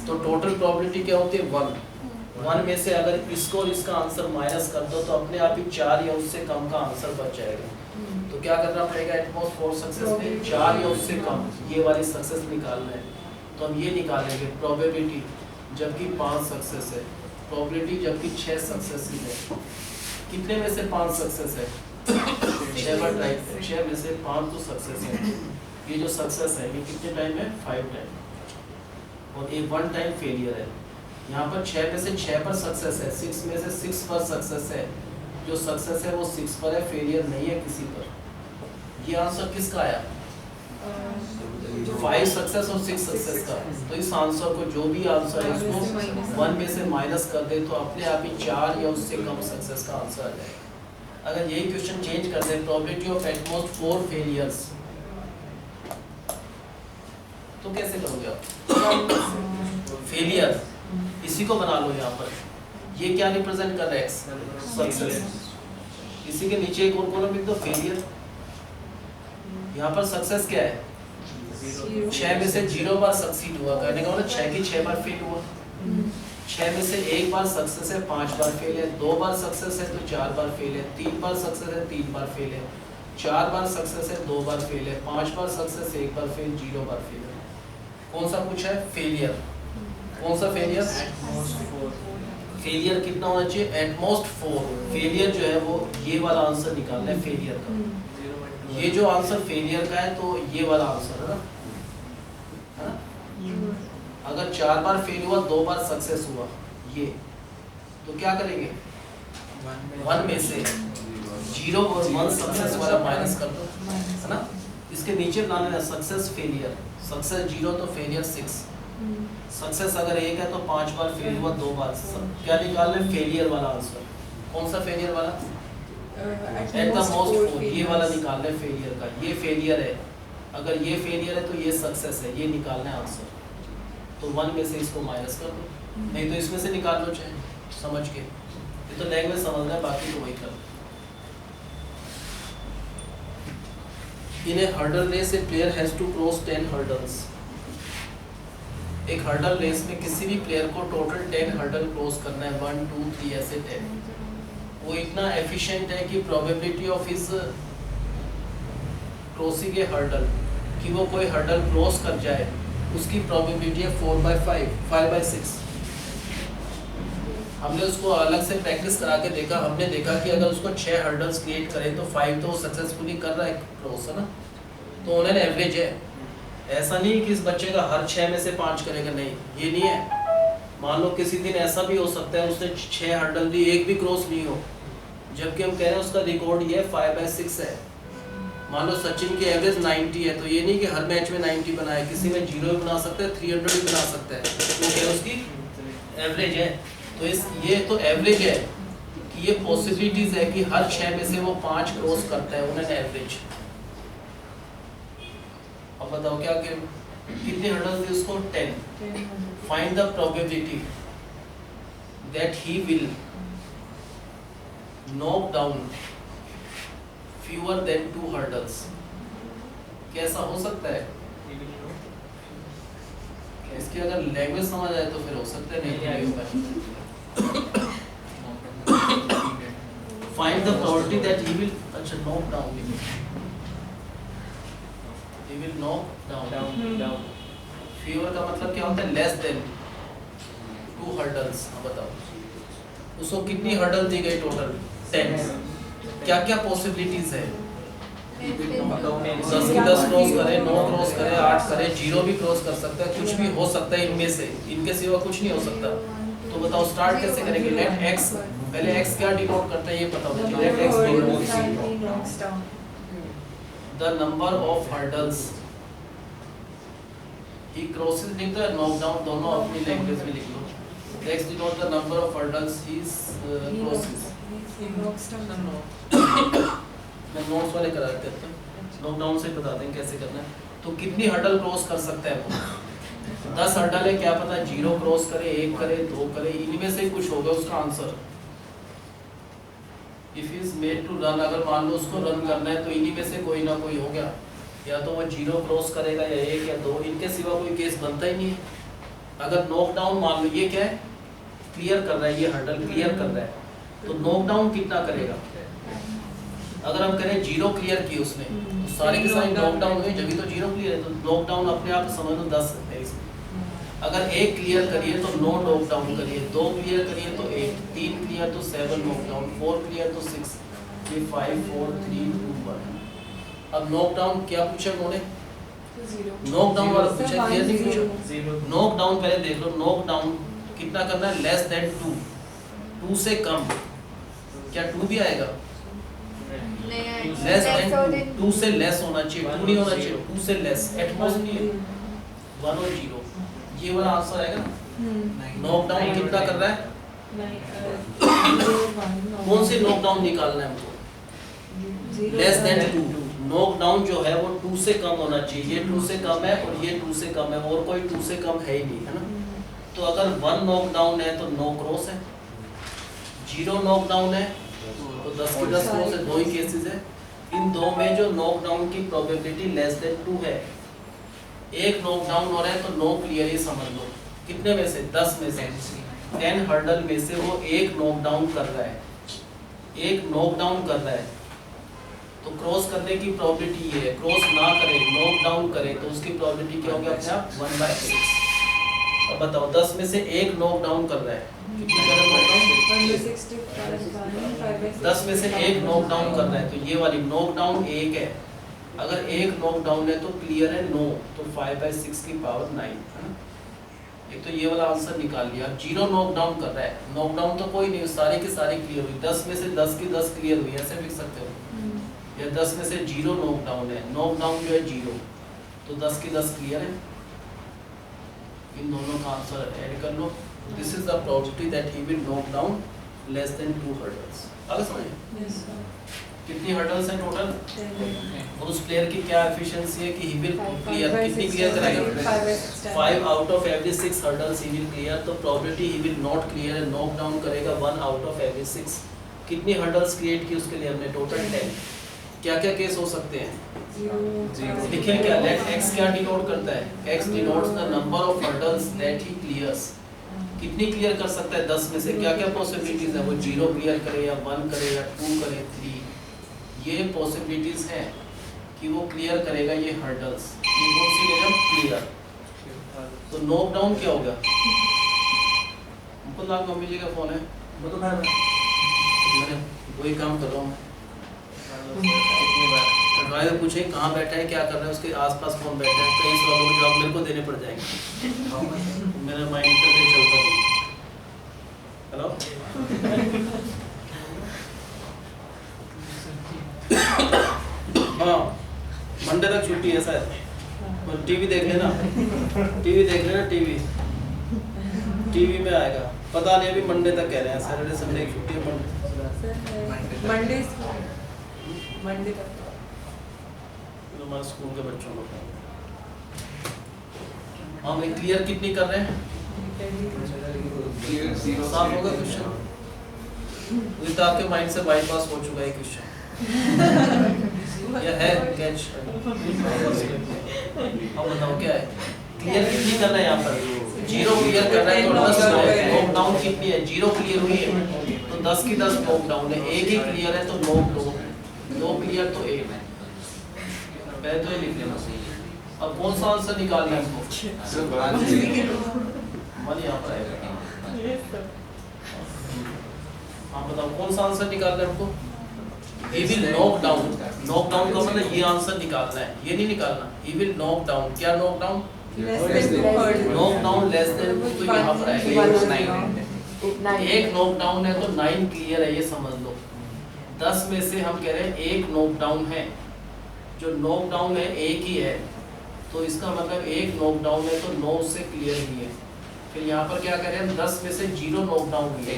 S1: तो टोटल प्रोबेबिलिटी क्या होती है, 1 में से अगर इसको और इसका आंसर माइनस कर दो तो अपने आप ही 4 या उससे कम का आंसर बच जाएगा। तो क्या करना पड़ेगा, एटमोस्ट 4 सक्सेस में 4 या उससे कम ये वाली सक्सेस निकालना है, तो हम ये निकालेंगे प्रोबेबिलिटी जबकि 5 सक्सेस है, प्रोबेबिलिटी जबकि 6 सक्सेस है, कितने में से 5 सक्सेस है, 6 बार ट्राई, 6 में से 5 तो सक्सेस है, ये जो सक्सेस है ये कितने टाइम है, 5 टाइम, और ये 1 टाइम फेलियर है। यहाँ पर 6 में से 6 पर सक्सेस है, 6 में से 6 पर सक्सेस है, जो सक्सेस है वो 6 पर है, फेलियर नहीं है किसी पर। ये आंसर किसका आया, 5 सक्सेस और 6 सक्सेस का। तो इस आंसर को जो भी आंसर है उसको 1 में से माइनस कर दे तो अपने आप ही 4 या उससे कम सक्सेस का आंसर आ जाएगा। अगर यही क्वेश्चन चेंज कर दे, प्रोबेबिलिटी ऑफ एटमोस्ट 4 फेलियर्स, तो कैसे करोगे आप, फेलियर इसी को बना लो यहाँ पर, ये क्या रिप्रेजेंट कर रहा है, एक्स सक्सेस, इसी के नीचे एक और कॉलम लिख दो फेलियर। यहाँ पर सक्सेस क्या है, 6 में से 0 बार सक्सीड हुआ, कहने का मतलब 6 की 6 बार फेल हुआ, 6 में से 1 बार सक्सेस है, 5 बार फेल है, 2 बार सक्सेस है तो 4 बार फेल है, 3 बार सक्सेस है 3 बार फेल है, 4 बार सक्सेस है 2 बार फेल है, 5 बार सक्सेस 1 बार फेल, 0 बार फेल है। कौन सा पूछा है, फेलियर, कौन सा फेलियर, फेलियर कितना होना चाहिए, एटमोस्ट 4, फेलियर जो है वो ये वाला आंसर निकालना है फेलियर का, ये जो आंसर फेलियर का है तो ये वाला आंसर है ना, अगर 4 बार फेल हुआ 2 बार सक्सेस हुआ ये, तो क्या करेंगे 1 में से 0 और 1 सक्सेस वाला माइनस कर दो, है ना। इसके नीचे बनाने हैं सक्सेस फेलियर, सक्सेस 0 तो फेलियर 6, सक्सेस अगर 1 है तो 5 बार फेल हुआ 2 बार, क्या निकाल रहे फेलियर वाला आंसर। कौन सा फेलियर वाला? एट द मोस्ट 4, ये वाला निकाल रहे फेलियर का, ये फेलियर है, अगर ये फेलियर है तो ये सक्सेस है, ये निकालना है आंसर। तो 1 में से इसको माइनस कर दो, नहीं तो इसमें से निकाल लो चाहे समझ के, ये तो लैंग्वेज समझना है, बाकी तो वही कर। In a hurdle race, a player has to cross 10 hurdles. एक हर्डल रेस में किसी भी प्लेयर को टोटल 10 हर्डल क्रॉस करना है, 1 2 3 ऐसे 10। वो इतना एफिशिएंट है कि probability of his crossing A hurdle, कि वो कोई हर्डल क्रॉस कर जाए, उसकी प्रोबेबिलिटी है 4/5, 5/6। हमने उसको अलग से प्रैक्टिस करा के देखा, हमने देखा कि अगर उसको 6 हर्डल्स क्रिएट करें तो 5 तो सक्सेसफुली कर रहा है क्रॉस, है ना। तो उन्होंने एवरेज है, ऐसा नहीं कि इस बच्चे का हर 6 में से 5 करेगा, नहीं ये नहीं है। मान लो किसी दिन ऐसा भी हो सकता है उसने 6 हर्डल दी, एक भी क्रॉस नहीं हो, जबकि हम कह रहे हैं उसका रिकॉर्ड ये 5/6 है। मान लो सचिन की एवरेज 90 है, तो ये नहीं कि हर मैच में 90 बनाए, किसी में 0 भी बना सकता है, 300 भी बना सकता है, तो क्या उसकी एवरेज है। तो ये तो एवरेज है कि ये पॉसिबिलिटीज है कि हर 6 में से वो 5 क्रॉस करता है, उन्होंने एवरेज। अब बताओ क्या कि कितने हर्डल्स दी उसको? 10। Find the probability that he will knock down fewer than 2 hurdles। कैसा हो सकता है? इसकी अगर लैंग्वेज समझ आए तो फिर हो सकता है, नहीं होगा। Find the probability that he will, अच्छा knock down, he will knock down। fewer का मतलब क्या होता है? Less than 2 hurdles। अब बताओ उसको कितनी हर्डल दी गई? टोटल 10। क्या क्या पॉसिबिलिटीज है? 10 की 10 क्रॉस करे, 9 क्रॉस करे, 8 करे, 0 भी क्रॉस कर सकता है, कुछ भी हो सकता है इनमें से, इनके सिवा कुछ नहीं हो सकता। तो बताओ स्टार्ट कैसे करेंगे? लेट एक्स, पहले एक्स क्या डिनोट करता है ये पता होना चाहिए। Let x denote the number of hurdles he crosses, लिख दो नॉक डाउन, दोनों अपनी लैंग्वेज में लिख लो। X denote the number of hurdles he crosses. मैं नोट्स वाले करा देते हैं, नोट डाउन से बता दें कैसे करना है। तो कितनी हर्डल क्रॉस कर सकता है वो? 10 हर्डल है, क्या पता 0 क्रॉस करे, 1 करे, 2 करे, इनमें से कुछ होगा उसका answer. If is made to run, अगर मान लो उसको रन करना है तो इन्हीं में से कोई ना कोई हो गया, या तो वो 0 क्रॉस करेगा या 1 या 2, इनके सिवा कोई केस बनता ही नहीं है। अगर नॉक डाउन मान लो ये क्या है? क्लियर कर रहा है, ये हर्डल क्लियर कर रहा है, तो नॉक डाउन कितना करेगा? अगर हम करें 0 क्लियर की उसने, तो सारे के सारे नॉक डाउन हुए, जब भी तो 0 क्लियर है, तो नॉक डाउन अपने आप समझ लो 10 है इसमें। अगर 1 क्लियर करिए तो 9 नॉक डाउन करिए, 2 क्लियर करिए तो 8, 3 क्लियर तो 7 नॉक डाउन, 4 क्लियर तो 6, 5 4 3 2 1। अब नॉक डाउन क्या पूछा उन्होंने? नॉक डाउन वाला पूछा, क्लियर नहीं पूछा। नॉक डाउन पहले देख लो, नॉक डाउन कितना करना है? लेस देन 2, 2 से कम। क्या 2 भी आएगा? लेस देन 2 से लेस होना चाहिए, 2 नहीं होना चाहिए, 2 से लेस, एट मोस्ट नहीं है 1 और 0, ये वाला आंसर आएगा ना। नॉक डाउन कितना कर रहा है? कौन से नॉक डाउन निकालना है हमको? Less than 2। नॉक डाउन जो है वो 2 से कम होना चाहिए, ये 2 से कम है और ये 2 से कम है, और कोई 2 से कम है ही नहीं, है ना। तो अगर 1 नॉक डाउन है तो 9 क्रॉस है, 0 नॉक डाउन है तो 10 की 10 क्रॉस है, 2 ही केसेस है। इन दो में जो नॉक डाउन की प्रोबेबिलिटी लेस देन 2 है, एक नॉक डाउन हो रहा है तो 9 क्लियर ही समझ लो। कितने में से? 10 में से, 10 हर्डल में से वो एक नॉक डाउन कर रहा है, एक नॉक डाउन कर रहा है, तो क्रॉस करने की प्रोबेबिलिटी ये है। क्रॉस ना करे, नॉक डाउन करे, तो उसकी प्रोबेबिलिटी क्या होगी अपने आप? 1/6। अब बताओ 10 में से एक नॉक डाउन कर रहा है, कितने कर रहा है? 10 में से एक नॉक डाउन कर रहा है, तो ये वाली नॉक डाउन 1 है, अगर एक नॉक डाउन है तो क्लियर है 9, तो 5/6 की पावर 9 है ना। एक तो ये वाला आंसर निकाल लिया। जीरो नॉक डाउन कर रहा है, नॉक डाउन तो कोई नहीं, सारी की सारी क्लियर हुई, 10 में से 10 की 10 क्लियर हुई, ऐसे लिख सकते हो। या 10 में से 0 नॉक डाउन है, नॉक डाउन जो है 0, तो 10 की 10 क्लियर है। इन दोनों का आंसर ऐड कर लो। This is the probability that he will knock down less than 2 hurdles. आगे समझिए कितनी हर्डल्स हैं टोटल, और उस प्लेयर की क्या एफिशिएंसी है कि ही विल क्लियर, कितनी क्लियर कराएगा, 5 out of every 6 hurdles he will clear. तो probability he will not clear है, नॉक डाउन करेगा 1 आउट ऑफ एवरी 6। कितनी हर्डल्स क्रिएट की उसके लिए हमने, टोटल 10। क्या क्या केस हो सकते हैं, लिखें क्या, लेट x क्या डिनोट करता है, x denotes the number of hurdles that he clears. कितनी क्लियर कर सकता है 10 में से, क्या क्या पॉसिबिलिटीज है, वो 0 क्लियर करे या 1 करे या 2 करे 3, ये पॉसिबिलिटीज हैं कि वो क्लियर करेगा ये हर्डल्स। ये कौन सी लेगा, क्लियर। तो नॉक डाउन क्या होगा, हमको लाग मम्मी जी का फोन है, मैंने वही काम कर रहा हूँ। ड्राइवर पूछे कहाँ बैठा है, क्या कर रहा है, उसके आसपास कौन बैठा है, कई सवालों के जवाब मेरे को देने पड़ जाएंगे। मेरा माइंड करके चलता नहीं। हेलो हाँ, मंडे तक छुट्टी है शायद, टीवी देख लेना, टीवी देख लेना, टीवी में आएगा, पता नहीं, अभी मंडे तक कह रहे हैं, सैटरडे संडे की छुट्टी है, मंडे तक हमारे स्कूल के बच्चों को। हाँ भाई, क्लियर कितनी कर रहे हैं, साफ होगा क्वेश्चन, तो आपके माइंड से बाईपास हो चुका है क्वेश्चन, यह है कैच। अब बताओ क्या है, क्लियर कितनी करना है, यहाँ पर 0 क्लियर करना है, तो 10 नॉक डाउन कितनी है, 0 क्लियर हुई है, तो 10 की 10 नॉक डाउन है, एक ही क्लियर है तो नॉक 2 क्लियर तो 1 है, पहले तो ये लिख लेना। अब कौन सा आंसर निकालना है हमको, मन यहाँ पर आएगा। हाँ बताओ कौन सा आंसर निकालना है हमको, he will knock down, knock down का मतलब ये आंसर निकालना है, ये नहीं निकालना, he will knock down, क्या knock down, knock down less than, तो यहाँ पर आएगा एक knock down है तो 9 क्लियर है, ये समझ लो। 10 में से हम कह रहे हैं एक knock down है, जो knock down है एक ही है, तो इसका मतलब एक knock down है तो 9 से क्लियर ही है। फिर यहाँ पर क्या करें हम, 10 में से 0 knock down हुई है,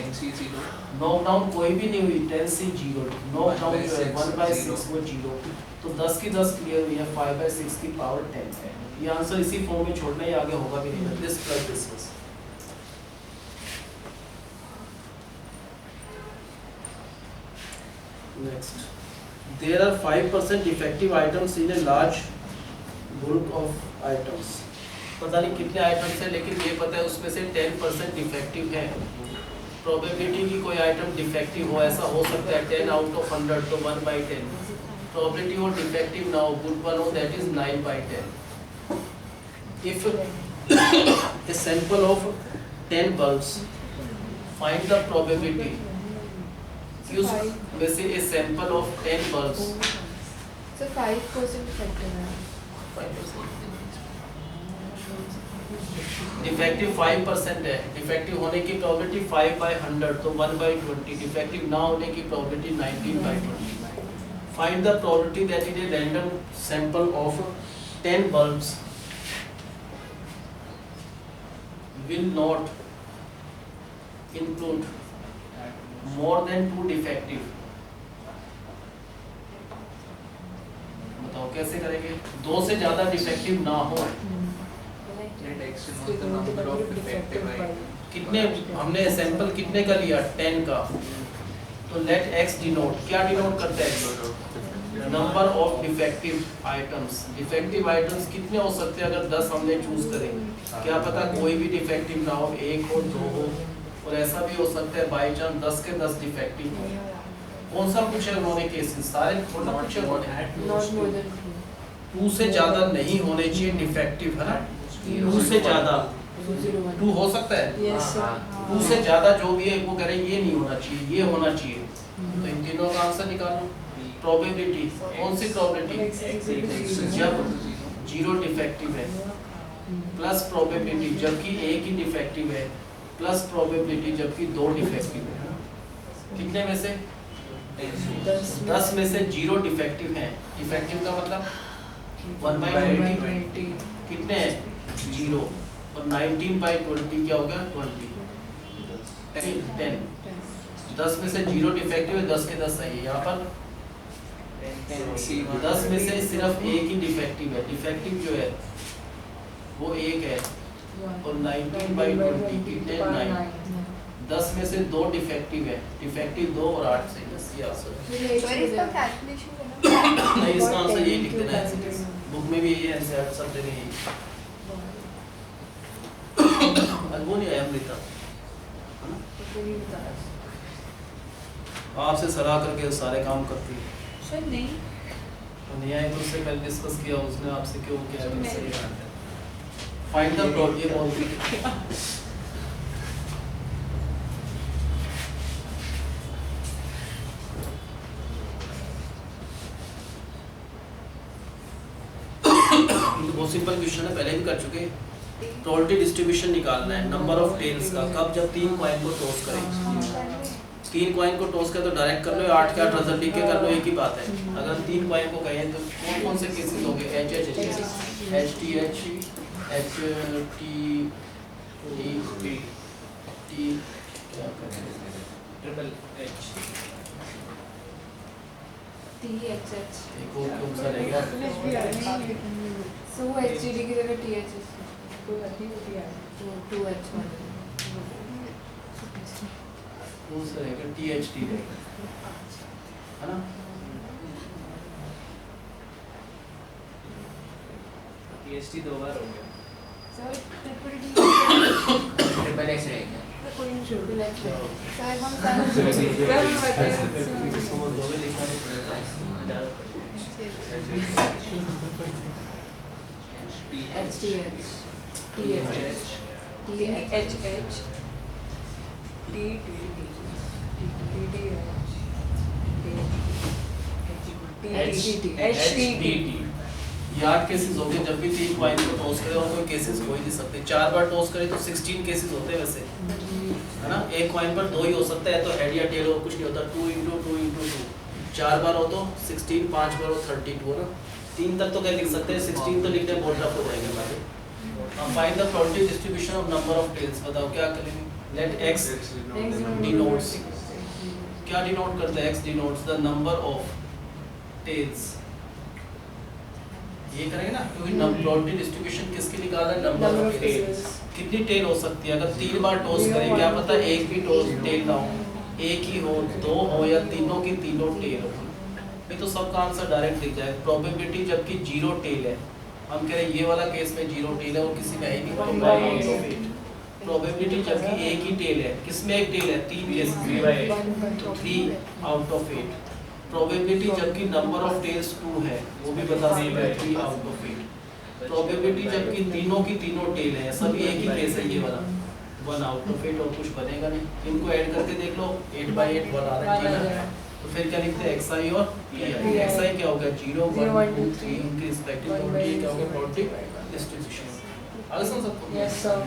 S1: नॉक डाउन कोई भी नहीं हुई, 10 से 0, नॉक डाउन जो है 1/6 वो 0, तो 10 की 10 क्लियर हुई है, 5/6 की पावर 10 है। ये आंसर इसी फॉर्म में छोड़ना, ये आगे होगा भी नहीं, this plus this. Next, there are 5% defective items in a large group of items. पता नहीं कितने आइटम्स हैं, लेकिन ये पता है उसमें से 10% डिफेक्टिव है। प्रोबेबिलिटी की कोई आइटम डिफेक्टिव हो, ऐसा हो सकता है 10 आउट ऑफ 100, तो 1/10। प्रोबेबिलिटी हो डिफेक्टिव ना हो, गुड वन हो, that is 9/10। If a sample of 10 bulbs, find the probability, use में से a sample of 10 bulbs,
S2: So 5% effective है,
S1: डिफेक्टिव 5% है, डिफेक्टिव होने की प्रोबेबिलिटी 5/100, तो 1/20, डिफेक्टिव ना होने की probability 19/20। Find the probability that in a random sample of 10 bulbs will not include more than 2 defective। बताओ कैसे करेंगे, 2 से ज्यादा डिफेक्टिव ना हो। कितने हमने सैंपल कितने का लिया, 10 का, तो लेट x डिनोट, क्या डिनोट करता है, number of defective items. Defective items कितने हो सकते हैं अगर 10 हमने चूज करें, क्या पता कोई भी डिफेक्टिव ना हो, 1 हो 2 हो, और ऐसा भी हो सकता है बाई चांस 10 के 10 डिफेक्टिव हो। कौन सा पूछे उन्होंने केसेस, सारे थोड़ा पूछे उन्होंने, 2 से ज्यादा नहीं होने चाहिए डिफेक्टिव, है ना, 2 से ज्यादा, 2 हो सकता है, 2 से ज्यादा जो भी है वो कह रहे हैं ये नहीं होना चाहिए, ये होना चाहिए, तो इन तीनों का आंसर निकालो। प्रोबेबिलिटी, कौन सी प्रोबेबिलिटी? जब जीरो डिफेक्टिव है, प्लस प्रोबेबिलिटी जबकि एक ही डिफेक्टिव है, प्लस प्रोबेबिलिटी जबकि दो डिफेक्टिव है। कितने में से? 10 में से जीरो डिफेक्टिव है। डिफेक्टिव का मतलब 1/20 कितने हैं? जीरो। और 19/20 क्या होगा? 20 10। 10 में से जीरो डिफेक्टिव है, 10 के 10 सही है। यहाँ पर 10 में से सिर्फ एक ही डिफेक्टिव है। डिफेक्टिव जो है वो एक है, और 19/20 कितने? 9। 10 में से दो डिफेक्टिव है, डिफेक्टिव 2 और 8 से 10 ये आंसर है।
S2: सर इसका कैलकुलेशन करना
S1: नहीं, इसका आंसर यही लिख देना है, बुक में भी यही आंसर सब जगह यही। वो नहीं आया अमृता, आपसे सलाह करके सारे काम करती है।
S3: सर नहीं,
S1: तो नहीं आए तो उससे पहले डिस्कस किया उसने आपसे, क्यों क्या सही फाइंड द प्रॉब्लम ऑफ बहुत सिंपल क्वेश्चन है, पहले भी कर चुके। प्रोबेबिलिटी डिस्ट्रीब्यूशन निकालना है नंबर ऑफ टेल्स का, कब? जब 3 कॉइन को टॉस करें। 3 कॉइन को टॉस कर तो डायरेक्ट कर लो, 8 के 8 रिजल्ट लिख के कर लो, एक ही बात है। अगर 3 कॉइन को कहें तो कौन कौन से केसेस होंगे? एच टी एच टी क्या
S4: ट्रिपल एच
S2: THH
S1: एक और कौन सा रहेगा?
S2: सो HTD की जगह THH तो 2H वाला
S1: कौन सा रहेगा? THT रहेगा, है ना?
S4: THT 2 बार हो गया।
S2: सर
S4: ट्रिपल एच रहेगा।
S2: कोई नहीं ट्रिपल H सर हम
S1: ये 8 केसेस हो गए जब भी 3 कॉइन को टॉस करें, और कोई केसेस हो ही नहीं सकते। 4 बार टॉस करें तो 16 केसेस होते हैं वैसे, है ना? एक कॉइन पर 2 ही हो सकता है, तो हेड या टेल हो, कुछ नहीं होता। 2 × 2 × 2 4 बार हो तो 16, 5 बार हो 32 है ना? 3 तक तो क्या लिख सकते हैं, 16 तो लिखने बहुत टफ हो जाएगा भाई। अब find the probability distribution of number of tails, बताओ क्या करेंगे? लेट x डिनोट्स, क्या डिनोट करता है? x denotes the number of tails. ये करेंगे ना, क्योंकि प्रोबेबिलिटी डिस्ट्रीब्यूशन किसकी निकाल है? Number of tails. कितनी टेल हो सकती है? अगर 3 बार टॉस करें, क्या पता एक भी टॉस टेल ना हो, एक ही हो, 2 हो, या तीनों की तीनों टेल हो। नहीं तो सबका आंसर डायरेक्ट दिख जाए। प्रोबेबिलिटी जबकि 0 टेल है, हम कह रहे हैं ये वाला केस में 0 टेल है और किसी में है ही नहीं। प्रोबेबिलिटी जबकि एक ही टेल है, किसमें एक टेल है? 3 केस में 3 आउट ऑफ 8। प्रोबेबिलिटी जबकि नंबर ऑफ टेल्स 2 है, वो भी बता सकते हैं 3 आउट ऑफ 8। प्रोबेबिलिटी जबकि तीनों की तीनों टेल है, सभी एक ही केस है ये वाला, 1 आउट ऑफ 8, और कुछ बनेगा नहीं। इनको ऐड करके देख लो, 8/8 बना रहे हैं, ठीक है? तो फिर क्या लिखते हैं? xi और pi। xi क्या होगा? 0 1 2 3 इनके रिस्पेक्टिव प्रोबेबिलिटी क्या होगा? Probability distribution. आगे समझ सकते हो?
S3: Yes sir.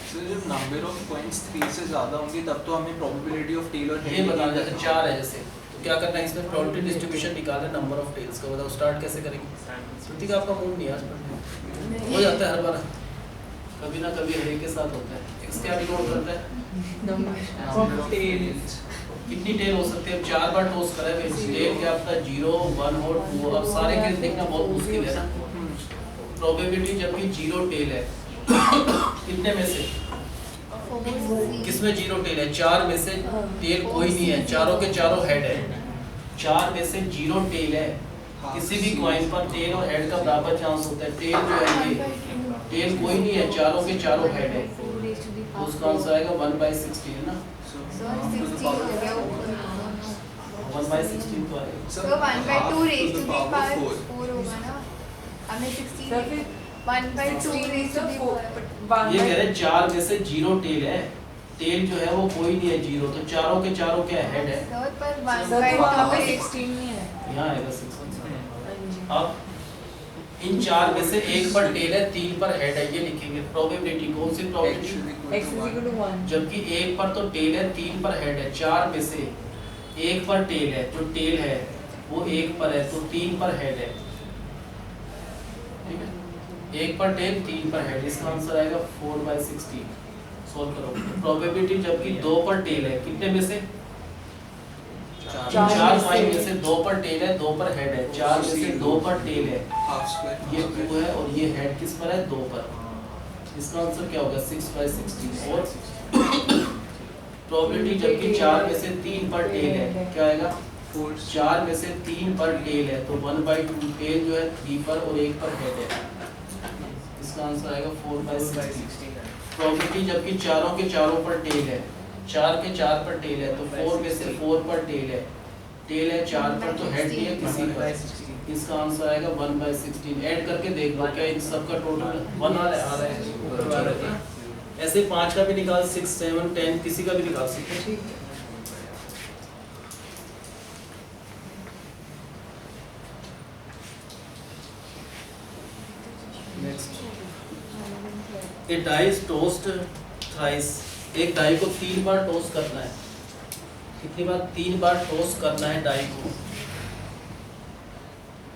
S4: सर जब नंबर ऑफ कॉइंस 3 से ज्यादा होंगे तब तो हमें प्रोबेबिलिटी ऑफ टेल और
S1: ये बताना, जैसे 4 है जैसे, तो क्या करना है इसमें? प्रोबेबिलिटी डिस्ट्रीब्यूशन निकालना है नंबर ऑफ टेल्स का। बताओ स्टार्ट कैसे करेंगे? श्रुति का आपका मूड नहीं है आज पढ़ने, हो जाता है हर बार, कभी ना कभी हर एक के साथ होता है। x क्या डिनोट करता है?
S3: Number of tails.
S1: कितनी टेल हो सकती है? 4 बार टॉस करें, टेल क्या आपका 0 1 और 2। अब सारे केस देखना बहुत मुश्किल है ना। प्रोबेबिलिटी जबकि 0 टेल है, कितने में से? किसमें 0 टेल है? 4 में से टेल कोई नहीं है, चारों के चारों हेड है। 4 में से 0 टेल है, किसी भी कॉइन पर टेल और हेड का बराबर चांस होता है। टेल जो है ये टेल कोई नहीं है, चारों के चारों हेड है, तो उसका आंसर आएगा 1/16 है ना? 1/16 तो आएगा।
S2: So 1/2 raised to the power 4 होगा ना? हमें 16 1/2 raised to the power
S1: ये कह रहे हैं 4 में से 0 टेल है, टेल जो है वो कोई नहीं है 0, तो चारों के चारों क्या हेड है,
S2: सर पर 1
S3: सर
S2: by
S3: तो वहाँ पे
S2: 2
S3: 16 नहीं है।
S1: यहाँ आएगा 6।
S3: हाँ जी।
S1: अब इन 4 में से 1 पर टेल है, 3 पर हेड है, ये लिखेंगे प्रोबेबिलिटी। कौन सी probability?
S3: X is equal to 1।
S1: जबकि 1 पर तो टेल है, 3 पर हेड है। 4 में से 1 पर टेल है, जो टेल है वो 1 पर है, तो 3 पर हेड है। ठीक है, 1 पर टेल, 3 पर हेड, इसका आंसर आएगा 4/16। सोल्व करो। प्रोबेबिलिटी जबकि 2 पर टेल है, कितने में से? 4 पॉइंट में से 2 पर टेल है, 2 पर हेड है। 4 में से 2 पर टेल है,
S4: हाफ स्क्वायर
S1: ये 2 है, और ये हेड किस पर है? 2 पर। इसका आंसर क्या होगा? 6/16। और प्रोबेबिलिटी जबकि 4 में से 3 पर टेल है, क्या आएगा? 4 में से 3 पर टेल है, तो 1/2 टेल जो है 3 पर और 1 पर हेड है। इसका आंसर आएगा 4/16। प्रोबेबिलिटी जबकि चारों के चारों पर टेल है, 4 के 4 पर टेल है, तो 4 में से 4 पर टेल है, टेल है 4 पर, तो हेड नहीं है किसी पर। इसका आंसर आएगा 1/16। ऐड करके देख लो क्या इन सब का टोटल 1 आ रहा है। ऐसे 5 का भी निकाल, 6, 7, 10 किसी का भी निकाल सकते हैं। Next, a die is tossed thrice. एक डाई को 3 बार टोस्ट करना है। कितनी बार? 3 बार टोस्ट करना है डाई को।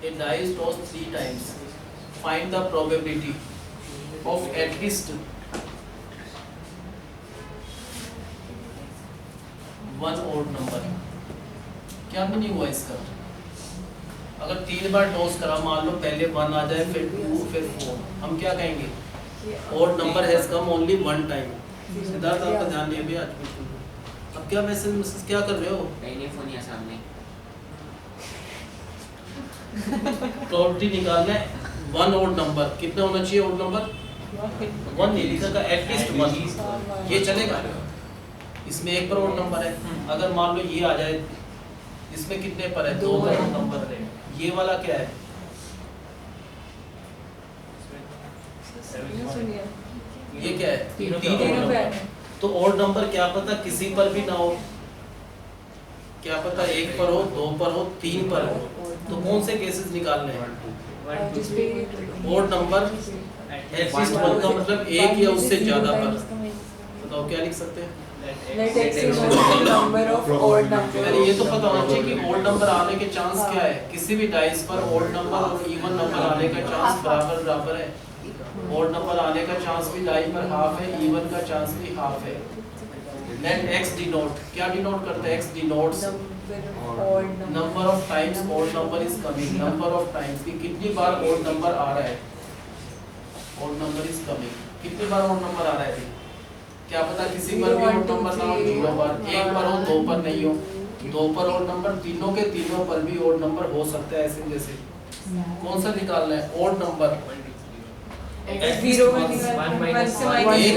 S1: A die is tossed 3 times. Find the probability of at least 1 odd number. क्या मीनिंग हुआ इसका? अगर 3 बार टॉस करा, मान लो पहले 1 आ जाए, फिर 2, फिर 4, हम क्या कहेंगे? odd number has come only one time। Siddharth आपका ध्यान नहीं है भैया आज। अब क्या मैसेज क्या कर रहे हो?
S5: नहीं फोन यहाँ सामने।
S1: प्रोबेबिलिटी निकालना है 1 odd नंबर। कितना होना चाहिए odd नंबर? 1 नहीं लिखा का, एटलीस्ट 1। ये चलेगा? इसमें 1 पर odd नंबर है। अगर मान लो ये आ जाए, इसमें कितने पर है? 2 पर odd नंबर है। ये वाला क्या है? ये क्या है? 3 odd नंबर। तो odd नंबर क्या पता किसी पर भी ना हो, क्या पता 1 पर हो, 2 पर हो, 3 पर हो। तो कौन से केसेस निकालने हैं? odd नंबर एटलीस्ट 1 का मतलब 1 या उससे ज्यादा पर। बताओ क्या लिख सकते हैं?
S3: Let X is number of odd numbers।
S1: यानी ये तो पता होना चाहिए कि odd नंबर आने के चांस क्या है। किसी भी डाइस पर odd नंबर और इवन नंबर आने का चांस बराबर बराबर है। odd नंबर आने का चांस भी डाई पर हाफ है, इवन का चांस भी हाफ है। Let X denote, क्या डिनोट करता है? X denotes number of times odd number is coming. Number of times कि कितनी बार odd नंबर आ रहा है। odd नंबर इज कमिंग, कितनी बार odd नंबर आ रहा है? क्या पता किसी पर भी odd नंबर ना हो, 0 बार, 1 पर हो, 2 पर नहीं हो, 2 पर odd नंबर, तीनों के तीनों पर भी odd नंबर हो सकता है। ऐसे जैसे कौन सा निकालना है? odd नंबर
S3: 0
S1: एक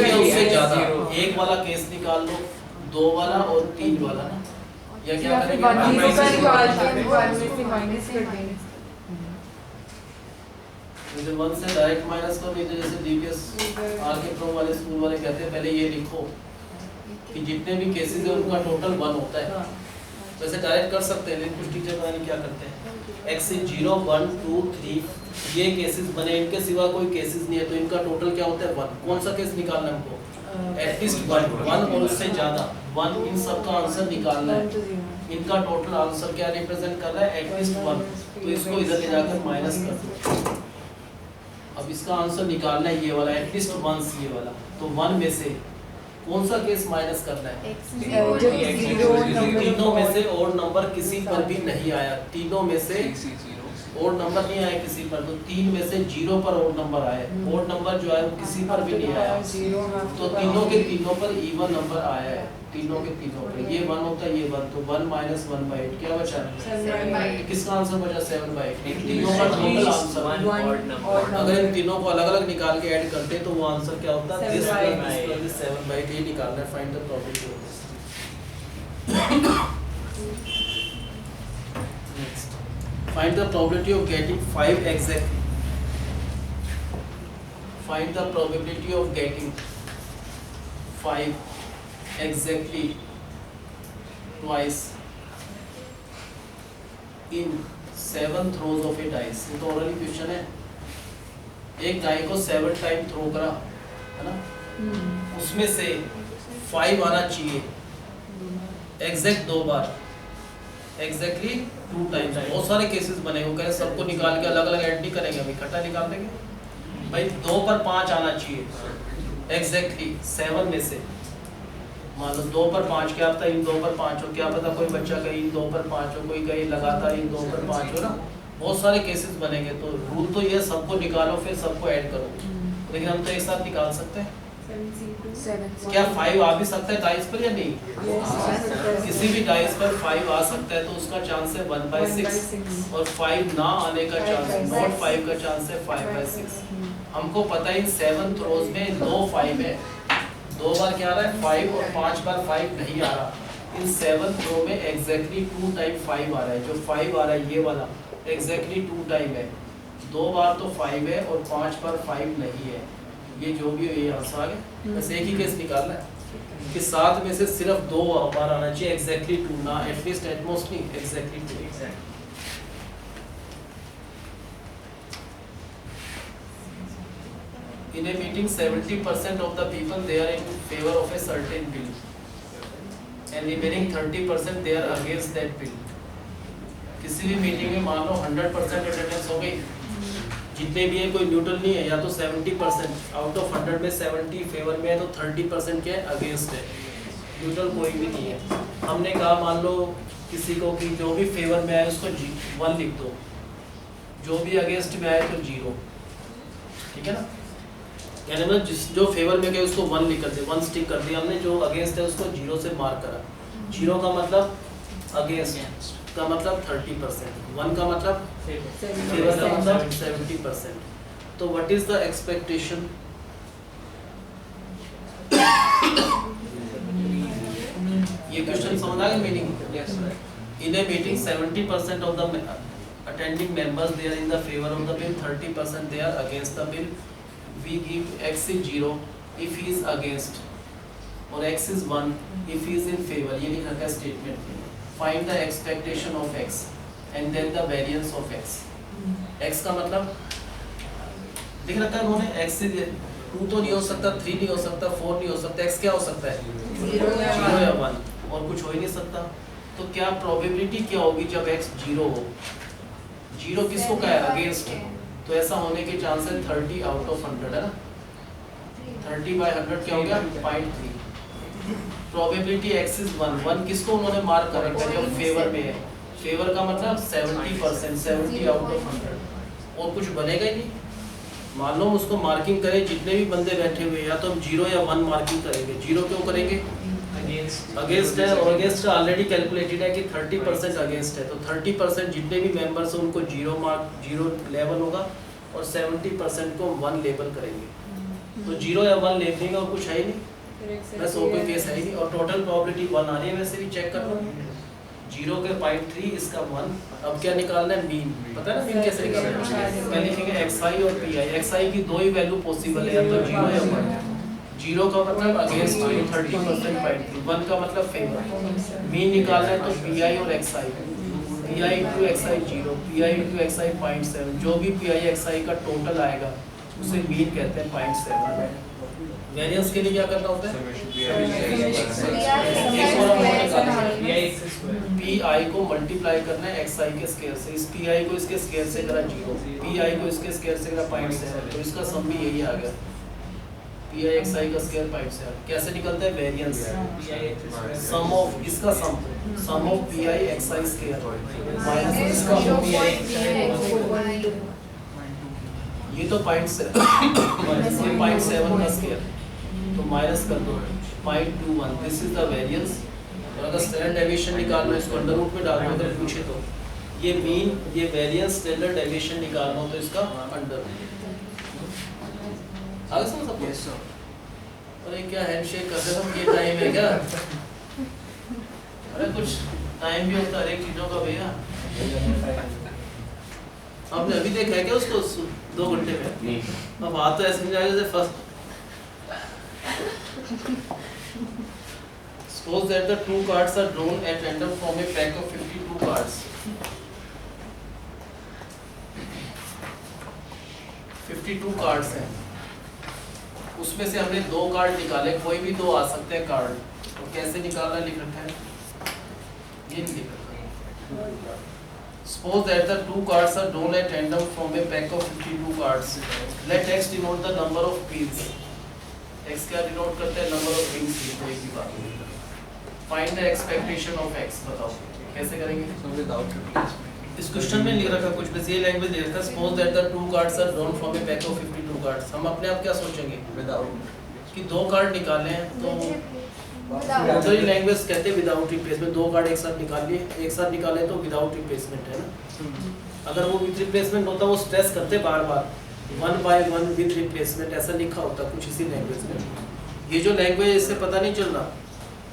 S1: या उससे ज्यादा। एक वाला केस निकाल लो, 2 वाला और 3 वाला ना, या क्या करेंगे?
S3: 1 का निकाल के 1 में से माइनस कर देंगे।
S1: मुझे 1 से डायरेक्ट माइनस कर दीजिए, जैसे डीपीएस आर के प्रो वाले स्कूल वाले कहते हैं। पहले ये लिखो कि जितने भी केसेस है उनका टोटल 1 होता है। वैसे डायरेक्ट कर सकते हैं, लेकिन कुछ टीचर पता नहीं क्या करते हैं। x से 0, 1, 2, 3 ये केसेस बने, इनके सिवा कोई केसेस नहीं है, तो इनका टोटल क्या होता है? 1। कौन सा केस निकालना है हमको? एटलीस्ट 1 और उससे ज्यादा 1। इन सब का आंसर निकालना है। इनका टोटल आंसर क्या रिप्रेजेंट कर रहा है? एटलीस्ट 1। तो इसको इधर ले जाकर माइनस कर दो। अब इसका आंसर निकालना है ये वाला, एटलीस्ट 1 ये वाला। तो 1 में से कौन सा केस माइनस करना है? तीनों में से odd नंबर किसी पर भी नहीं आया। तीनों में से odd नंबर नहीं आया किसी पर, तो 3 में से 0 पर odd नंबर आया। odd नंबर जो है वो किसी पर भी नहीं आया, तो तीनों के तीनों पर even नंबर आया है। तीनों के तीनों पर ये 1 होता है, ये 1, तो 1 - 1/8 क्या बचा?
S2: 7/8।
S1: किसका आंसर बचा? 7/8। तीनों का टोटल आंसर। अगर इन तीनों को अलग अलग निकाल के ऐड करते तो वो आंसर क्या होता? 7/8। ये निकालना है। Find the probability of this. Next, find the probability of getting 5 exactly. Find the probability of getting 5 exactly twice in 7 throws of a dice। ये तो ऑलरेडी क्वेश्चन है। एक डाई को 7 टाइम थ्रो करा है ना, उसमें से 5 आना चाहिए एग्जैक्ट 2 बार, एग्जैक्टली 2 टाइम्स। बहुत सारे केसेस बने, वो कह रहे सबको निकाल के अलग अलग ऐड नहीं करेंगे, अभी इकट्ठा निकाल देंगे भाई। 2 पर 5 आना चाहिए एग्जैक्टली 7 में से। मान लो 2 पर 5 क्या पता इन 2 पर 5 हो, क्या पता कोई बच्चा कहीं 2 पर 5 हो, कोई कहीं लगातार इन 2 पर 5 हो ना, बहुत सारे केसेस बनेंगे। तो रूल तो ये सबको निकालो फिर सबको ऐड करो, लेकिन हम तो एक साथ निकाल सकते हैं। क्या 5 आ भी सकता है डाइस पर या नहीं? किसी भी डाइस पर 5 आ सकता है तो उसका चांस है 1/6, और 5 ना आने का चांस, नॉट 5 का चांस है 5/6। हमको पता है इन 7 थ्रोज में 2 5 है, 2 बार क्या आ रहा है 5 और 5 बार 5 नहीं आ रहा। इन 7 थ्रो में एग्जैक्टली 2 टाइम 5 आ रहा है, जो 5 आ रहा है ये वाला एग्जैक्टली 2 टाइम है। 2 बार तो 5 है और 5 बार 5 नहीं है, ये जो भी ये आंसर आ गया। बस एक ही केस निकालना है कि 7 में से सिर्फ 2 बार आना चाहिए एग्जैक्टली 2, ना एटलीस्ट एटमोस्ट नहीं, exactly 2। In a meeting 70% of the people they are in favor of a certain bill and remaining 30% they are against that bill। किसी भी मीटिंग में मान लो 100% अटेंडेंस हो गई, जितने भी है कोई न्यूट्रल नहीं है, या तो 70% आउट ऑफ 100 में 70 फेवर में है तो 30% क्या है अगेंस्ट है, न्यूट्रल कोई भी नहीं है। हमने कहा मान लो किसी को कि जो भी फेवर में आए उसको 1 लिख दो, जो भी अगेंस्ट में आए तो 0, ठीक है ना। यानी मतलब जो फेवर में गए उसको 1 लिख कर दे, 1 स्टिक कर दिया हमने, जो अगेंस्ट है उसको 0 से मार्क करा। 0 का मतलब अगेंस्ट का मतलब 30%, 1 का मतलब फेवर का मतलब 70%। तो व्हाट इज द एक्सपेक्टेशन? ये क्वेश्चन समझ आ गया meaning? Yes sir. In a meeting 70% of the attending members they are in the favor of the bill, 30% they are against the bill। We give x is 0 if he is against और x is 1 if he is in favor। ये लिखा है statement में। Find the expectation of x and then the variance of x। x का मतलब दिख रखा है उन्होंने, x is 2 तो नहीं हो सकता, 3 नहीं हो सकता, 4 नहीं हो सकता, x क्या हो सकता है 0 या 1, और कुछ हो ही नहीं सकता। तो क्या प्रोबेबिलिटी क्या होगी जब x 0 हो? 0 किसको क्या है अगेंस्ट, तो ऐसा होने के चांस है 30 आउट ऑफ 100 है ना। 30/100 क्या हो गया 0.3। प्रोबेबिलिटी x is 1 किसको उन्होंने मार्क कर रखा है जो फेवर में है, फेवर का मतलब 70%, 70 आउट ऑफ 100, और कुछ बनेगा ही नहीं। मान लो हम उसको मार्किंग करें, जितने भी बंदे बैठे हुए हैं या तो हम 0 या 1 मार्किंग करेंगे। 0 क्यों करेंगे? अगेंस्ट है, और अगेंस्ट ऑलरेडी कैलकुलेटेड है कि 30% अगेंस्ट है, तो 30% जितने भी मेंबर्स हैं उनको 0 मार्क 0 लेवल होगा, और 70% को 1 लेबल करेंगे। तो 0 या 1 लेबलिंग और कुछ है ही नहीं, बस और कोई केस है ही नहीं। और टोटल प्रोबेबिलिटी 1 आ रही है, वैसे भी चेक कर लो। 0 के 0.3 इसका 1। अब क्या निकालना है? मीन। पता है ना मीन कैसे निकालना है? पहले लिखेंगे xi और pi। xi की 2 ही वैल्यू पॉसिबल है, या तो 0 या 1। 0 का मतलब अगेंस्ट 30%, 1 का मतलब फेवर। मीन निकालना है तो pi और xi, pi into xi 0, pi into xi 0.7, जो भी pi xi का टोटल आएगा उसे मीन कहते हैं 0.7। वेरिएंस के लिए क्या करना होता है? pi को मल्टीप्लाई करना है xi के स्क्वायर से। इस pi को इसके स्क्वायर से करा 0, pi को इसके स्क्वायर से करा 0.7, तो इसका सम भी यही आ गया, pi xi का स्क्वायर 0.7। कैसे निकलता है वेरिएंस? सम ऑफ इसका sum of pi xi square minus इसका ये तो 0.7 का स्क्वायर, तो माइनस कर दो 0.21, दिस इज द वेरिएंस। और अगर स्टैंडर्ड डेविएशन निकालना है इसको अंडर रूट में डाल दो, अगर पूछे तो ये मीन, ये वेरिएंस, स्टैंडर्ड डेविएशन निकालना हो तो इसका अंडर रूट। आगे समझ सकते हैं? अरे क्या हैंडशेक कर रहे हो, ये टाइम है क्या? अरे कुछ टाइम भी होता है हर एक चीजों का भैया। आपने अभी देखा है क्या उसको 2 घंटे में? नहीं। अब हाथ तो ऐसे नहीं जाएगा जैसे first. Suppose that the two cards are drawn at random from a pack of 52 cards. 52 cards हैं, उसमें से हमने दो कार्ड निकाले, कोई भी दो आ सकते हैं कार्ड, तो कैसे निकालना लिख रखा है, ये लिख रखा है। Suppose that the two cards are drawn at random from a pack of 52 cards. Let x denote the number of pins. x क्या डिनोट करता है, नंबर ऑफ पिंस। कोई भी बात, find the expectation of x, बताओ कैसे करेंगे।
S4: So without replacement.
S1: इस क्वेश्चन में लिख रखा कुछ बस ये लैंग्वेज दे रखा है। Suppose that the two cards are drawn from a pack of 52 cards. हम अपने आप क्या सोचेंगे
S4: Without.
S1: कि दो कार्ड निकाले हैं, तो उधर ही लैंग्वेज कहते हैं विदाउट रिप्लेसमेंट। दो कार्ड एक साथ निकाल लिए, एक साथ निकाले तो विदाउट रिप्लेसमेंट है ना। अगर वो विद रिप्लेसमेंट होता वो स्ट्रेस करते बार बार, one by one with replacement ऐसा लिखा होता कुछ इसी लैंग्वेज में। ये जो लैंग्वेज इससे पता नहीं चल रहा,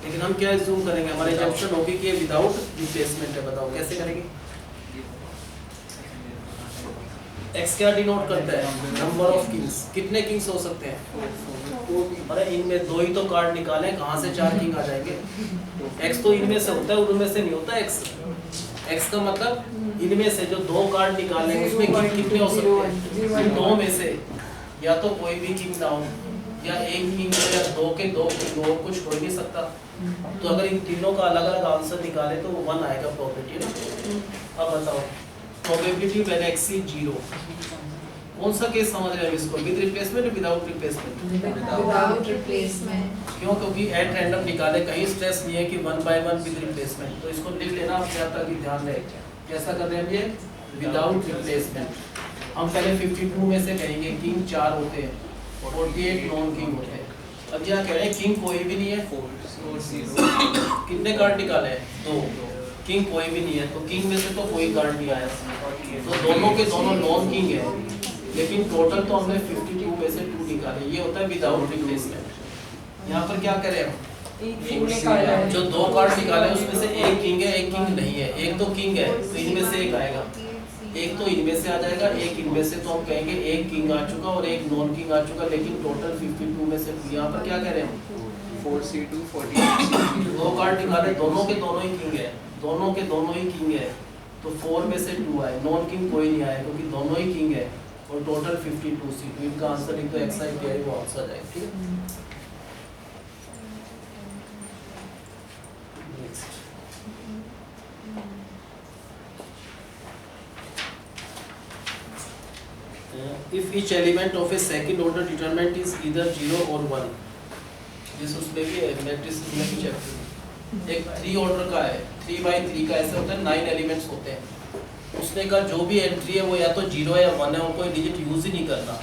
S1: लेकिन हम क्या जूम करेंगे, हमारी एजम्पशन होगी कि ये विदाउट रिप्लेसमेंट है। बताओ कैसे करेंगे। x क्या डिनोट करता है, नंबर ऑफ किंग्स। कितने किंग्स हो सकते हैं, अरे इनमें दो ही तो कार्ड निकाले, कहाँ से चार किंग आ जाएंगे। x तो इनमें से होता है, उनमें से नहीं होता। x का मतलब इनमें से जो दो कार्ड निकाले उसमें किंग कितने हो सकते हैं, दो में से या तो कोई भी किंग ना हो, या एक किंग या दो के दो किंग हो, कुछ हो ही नहीं सकता। तो अगर इन तीनों का अलग अलग आंसर निकाले तो वो 1 आएगा प्रोबेबिलिटी ना। अब बताओ प्रोबेबिलिटी व्हेन x इज 0, कौन सा केस समझ रहे हैं इसको, विद रिप्लेसमेंट या विदाउट रिप्लेसमेंट।
S2: Without replacement.
S1: क्यों, क्योंकि एट रैंडम निकाले, कहीं स्ट्रेस नहीं है कि 1 बाय 1 विद रिप्लेसमेंट। तो इसको लिख लेना आप क्या, ताकि ध्यान रहे कैसा कर रहे हैं ये, विदाउट रिप्लेसमेंट। हम पहले 52 में से कहेंगे किंग 4 होते हैं, 48 नॉन किंग होते हैं। अब यहाँ कह रहे हैं किंग कोई भी नहीं है, कितने कार्ड निकाले हैं, 2। किंग कोई भी नहीं है, तो किंग में से तो कोई कार्ड नहीं आया, तो दोनों के दोनों नॉन किंग है, लेकिन टोटल तो हमने 52 में से 2 निकाले। ये होता है विदाउट रिप्लेसमेंट। यहाँ पर क्या करें हम, जो दो कार्ड निकाले उसमें से एक किंग है, एक किंग नहीं है। एक तो किंग है तो इनमें से एक आएगा, एक तो इनमें से आ जाएगा, एक इनमें से, तो हम कहेंगे एक किंग आ चुका और एक नॉन किंग आ चुका, लेकिन टोटल 52 में से। यहाँ पर क्या करें हम,
S4: 4c2 48.
S1: दो कार्ड निकाले, दोनों के दोनों ही किंग है, दोनों के दोनों ही किंग है, तो 4 में से 2 आए, नॉन किंग कोई नहीं आया क्योंकि दोनों ही किंग है, और टोटल 52c2। इनका आंसर एक तो x आई क्या है वो आंसर आ जाएगा। ठीक है, if each element of a second order determinant is either 0 or 1, जिस उसमें भी है मैट्रिक्स में भी चैप्टर, एक 3 ऑर्डर का है, 3 by 3 का, ऐसा होता है 9 एलिमेंट्स होते हैं। उसने का जो भी एंट्री है वो या तो 0 है या 1 है, और कोई डिजिट यूज ही नहीं करना।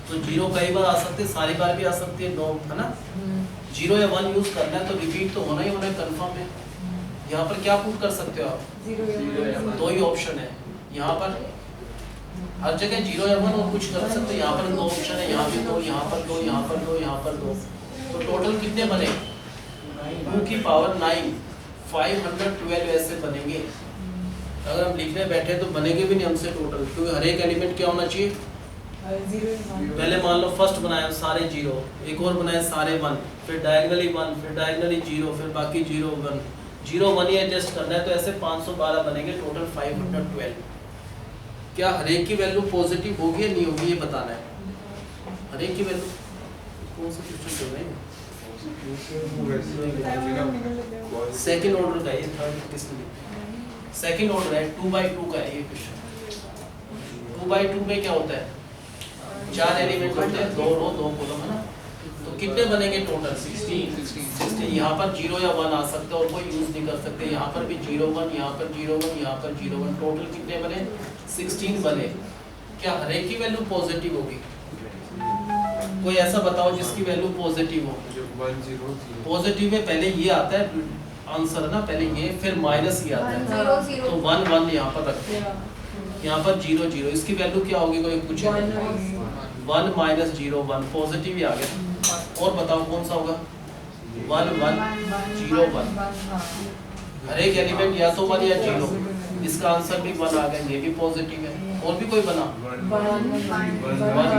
S1: तो 0 कई बार आ सकते हैं, सारी बार भी आ सकती है, 9 है ना। 0 या 1 यूज करना है तो रिपीट तो होना ही होना है, कंफर्म है। यहाँ पर क्या पुट कर सकते हो आप,
S3: 0 या 1।
S1: दो ही ऑप्शन है यहाँ पर, हर जगह 0 या 1 और कुछ कर सकते हैं। यहाँ पर 2 ऑप्शन है, यहाँ भी 2, यहाँ पर 2, यहाँ पर 2, यहाँ पर 2। तो टोटल कितने बने, 2 की पावर 9, 512 ऐसे बनेंगे। अगर हम लिखने बैठे तो बनेंगे भी नहीं हमसे टोटल, क्योंकि हर एक एलिमेंट क्या होना चाहिए।
S3: 0 या 1।
S1: पहले मान लो फर्स्ट बनाया सारे 0, एक और बनाए सारे 1, फिर डायगनली 1, फिर डायगनली 0, फिर बाकी 0 1, 0 1 ही एडजस्ट करना है, तो ऐसे 512 बनेंगे, टोटल 512। क्या हर एक की वैल्यू पॉजिटिव होगी या नहीं होगी ये बताना है। हर एक की वैल्यू कौन सा क्वेश्चन चल रहा है, सेकंड ऑर्डर का, ये थर्ड किसने, सेकंड ऑर्डर है, 2 by 2 का है ये क्वेश्चन। 2 by 2 में क्या होता है, 4 एलिमेंट होते हैं, 2 रो 2 कॉलम है ना। तो कितने बनेंगे टोटल, 16। यहाँ पर 0 या 1 आ सकता है और कोई यूज नहीं कर सकते। यहाँ पर भी 0 1, यहाँ पर 0 1, यहाँ पर 0 1, टोटल कितने बने, 16 बने। क्या हर एक की वैल्यू पॉजिटिव होगी, कोई ऐसा बताओ जिसकी वैल्यू पॉजिटिव हो। पॉजिटिव में पहले ये आता है आंसर ना, पहले ये फिर माइनस ये आता है, तो 1 1 यहाँ पर रखते हैं, यहाँ पर 0 0, इसकी वैल्यू क्या होगी, कोई पूछे, 1 minus 0 1, पॉजिटिव ही आ गया। और बताओ कौन सा होगा, 1 1 0 1, हर एक एलिमेंट या तो 1 या 0, इसका आंसर भी 1 आ गया, ये भी पॉजिटिव है। और भी कोई बना, 1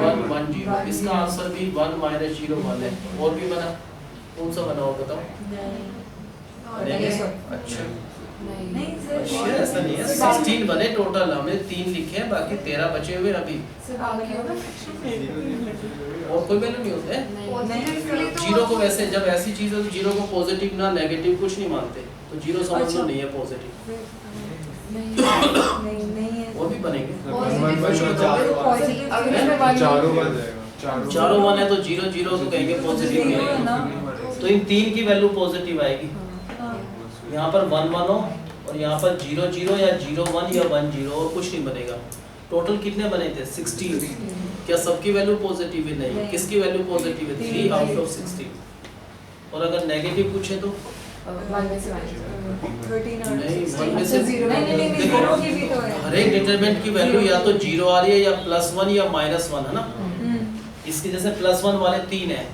S1: 1 1 0, इसका आंसर भी 1 minus 0 1 है। और भी बना, कौन सा बना हो बताओ? बनेंगे? अच्छा
S3: नहीं
S1: अच्छा, ऐसा नहीं है, 16 बने टोटल, हमने 3 लिखे हैं, बाकी 13 बचे हुए हैं अभी। और कोई वैल्यू नहीं होते हैं। जीरो को वैसे जब ऐसी चीज हो तो जीरो को पॉजिटिव ना नेगेटिव कुछ नहीं मानते, तो जीरो समझ लो नहीं है पॉजिटिव।
S3: नहीं है
S1: वो भी बनेंगे। चारों 1 है तो 0 0 को कहेंगे पॉजिटिव नहीं, तो इन 3 की वैल्यू पॉजिटिव आएगी। यहाँ पर 1 1 हो और यहाँ पर 0 0 या 0 1 या 1 0 और कुछ नहीं बनेगा। टोटल कितने बने थे? 16। क्या सबकी वैल्यू पॉजिटिव है? नहीं। किसकी वैल्यू पॉजिटिव है? 3 आउट ऑफ 16। और अगर नेगेटिव पूछे तो
S3: 1 में से 13
S1: नहीं, 1 में से
S3: नहीं
S1: देखो,
S3: जीरो की भी तो है।
S1: हर एक डिटरमिनेंट की वैल्यू या तो 0 आ रही है या +1 या -1 है ना। इसकी जैसे +1 वाले 3 है,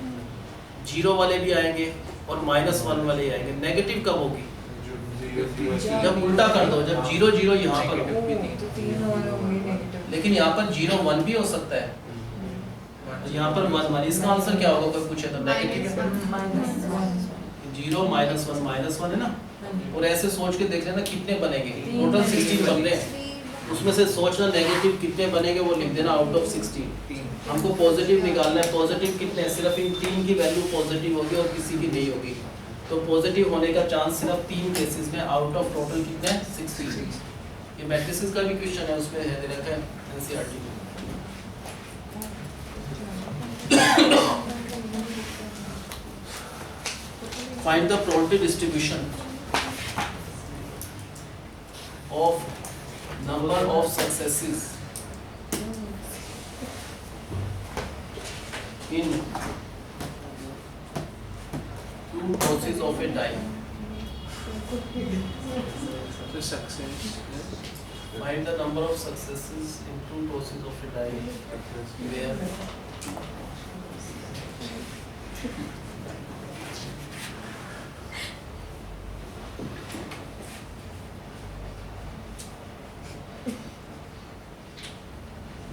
S1: 0 वाले भी आएंगे और -1 वाले आएंगे। नेगेटिव कब होगी? जब उल्टा कर दो, जब 0 0 यहाँ पर हो।
S3: तो 3 और होंगे नेगेटिव।
S1: लेकिन यहाँ पर 0 1 भी हो सकता है, यहाँ पर 1 1। इसका आंसर क्या होगा कोई पूछे तो? नेगेटिव। 0 -1 -1 है ना। और ऐसे सोच के देख लेना कितने बनेंगे। टोटल 16 बन रहे हैं, उसमें से सोचना नेगेटिव कितने बनेंगे वो लिख देना आउट ऑफ 16। हमको पॉजिटिव निकालना है। पॉजिटिव कितने? सिर्फ इन 3 की वैल्यू पॉजिटिव होगी और किसी की नहीं होगी। तो पॉजिटिव होने का चांस सिर्फ 3 केसेस में आउट ऑफ टोटल कितने हैं? 16। ये मैट्रिसेस का भी क्वेश्चन है, उसमें है दे रखा है एनसीईआरटी में। Find the probability distribution of number of successes in 2 tosses of a die.
S4: So success is
S1: Find the number of successes in 2 tosses of a die where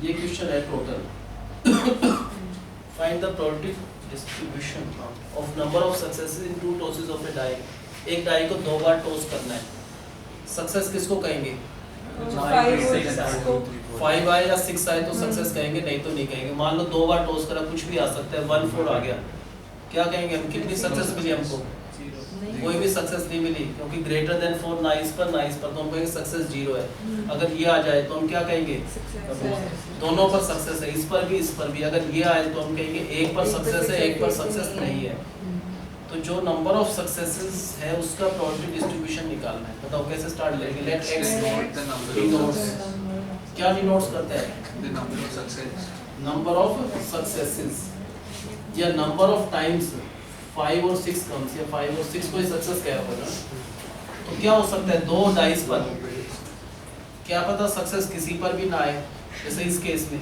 S1: ये क्वेश्चन है total. Find the probability distribution of number of successes in 2 tosses of a die. एक die को 2 बार toss करना है। Success किसको कहेंगे? 5 आए या 6 आए तो सक्सेस कहेंगे, नहीं तो नहीं कहेंगे। मान लो 2 बार टॉस करा, कुछ भी आ सकता है, 1 4 आ गया, क्या कहेंगे हम? कितनी सक्सेस मिली हमको? कोई भी सक्सेस नहीं मिली, क्योंकि ग्रेटर देन 4 ना इस पर तो हम कहेंगे सक्सेस 0 है। अगर ये आ जाए तो हम क्या कहेंगे? दोनों पर सक्सेस है, इस पर भी इस पर भी। अगर ये आए तो हम कहेंगे एक पर सक्सेस है, एक पर सक्सेस नहीं है। तो जो नंबर ऑफ सक्सेसेस है उसका प्रोबेबिलिटी डिस्ट्रीब्यूशन निकालना है। बताओ कैसे स्टार्ट करेंगे? Let X
S4: not the number of
S1: क्या डिनोट्स करते हैं?
S4: the number of success.
S1: Number of successes या नंबर ऑफ टाइम्स 5 और 6 कम्स या 5 और 6 कोई सक्सेस क्या होगा? तो क्या हो सकता है? 2 डाइस पर क्या पता सक्सेस किसी पर भी ना आए। जैसे इस केस में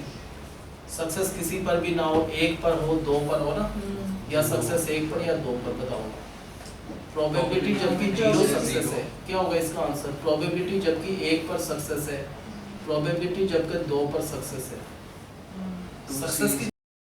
S1: सक्सेस किसी पर भी ना हो, 1 पर हो, 2 पर हो ना, या सक्सेस 1 पर या 2 पर। बताओ प्रोबेबिलिटी जबकि 0 सक्सेस है, क्या होगा इसका आंसर? प्रोबेबिलिटी जबकि 1 पर सक्सेस है, प्रोबेबिलिटी जबकि 2 पर सक्सेस है। सक्सेस की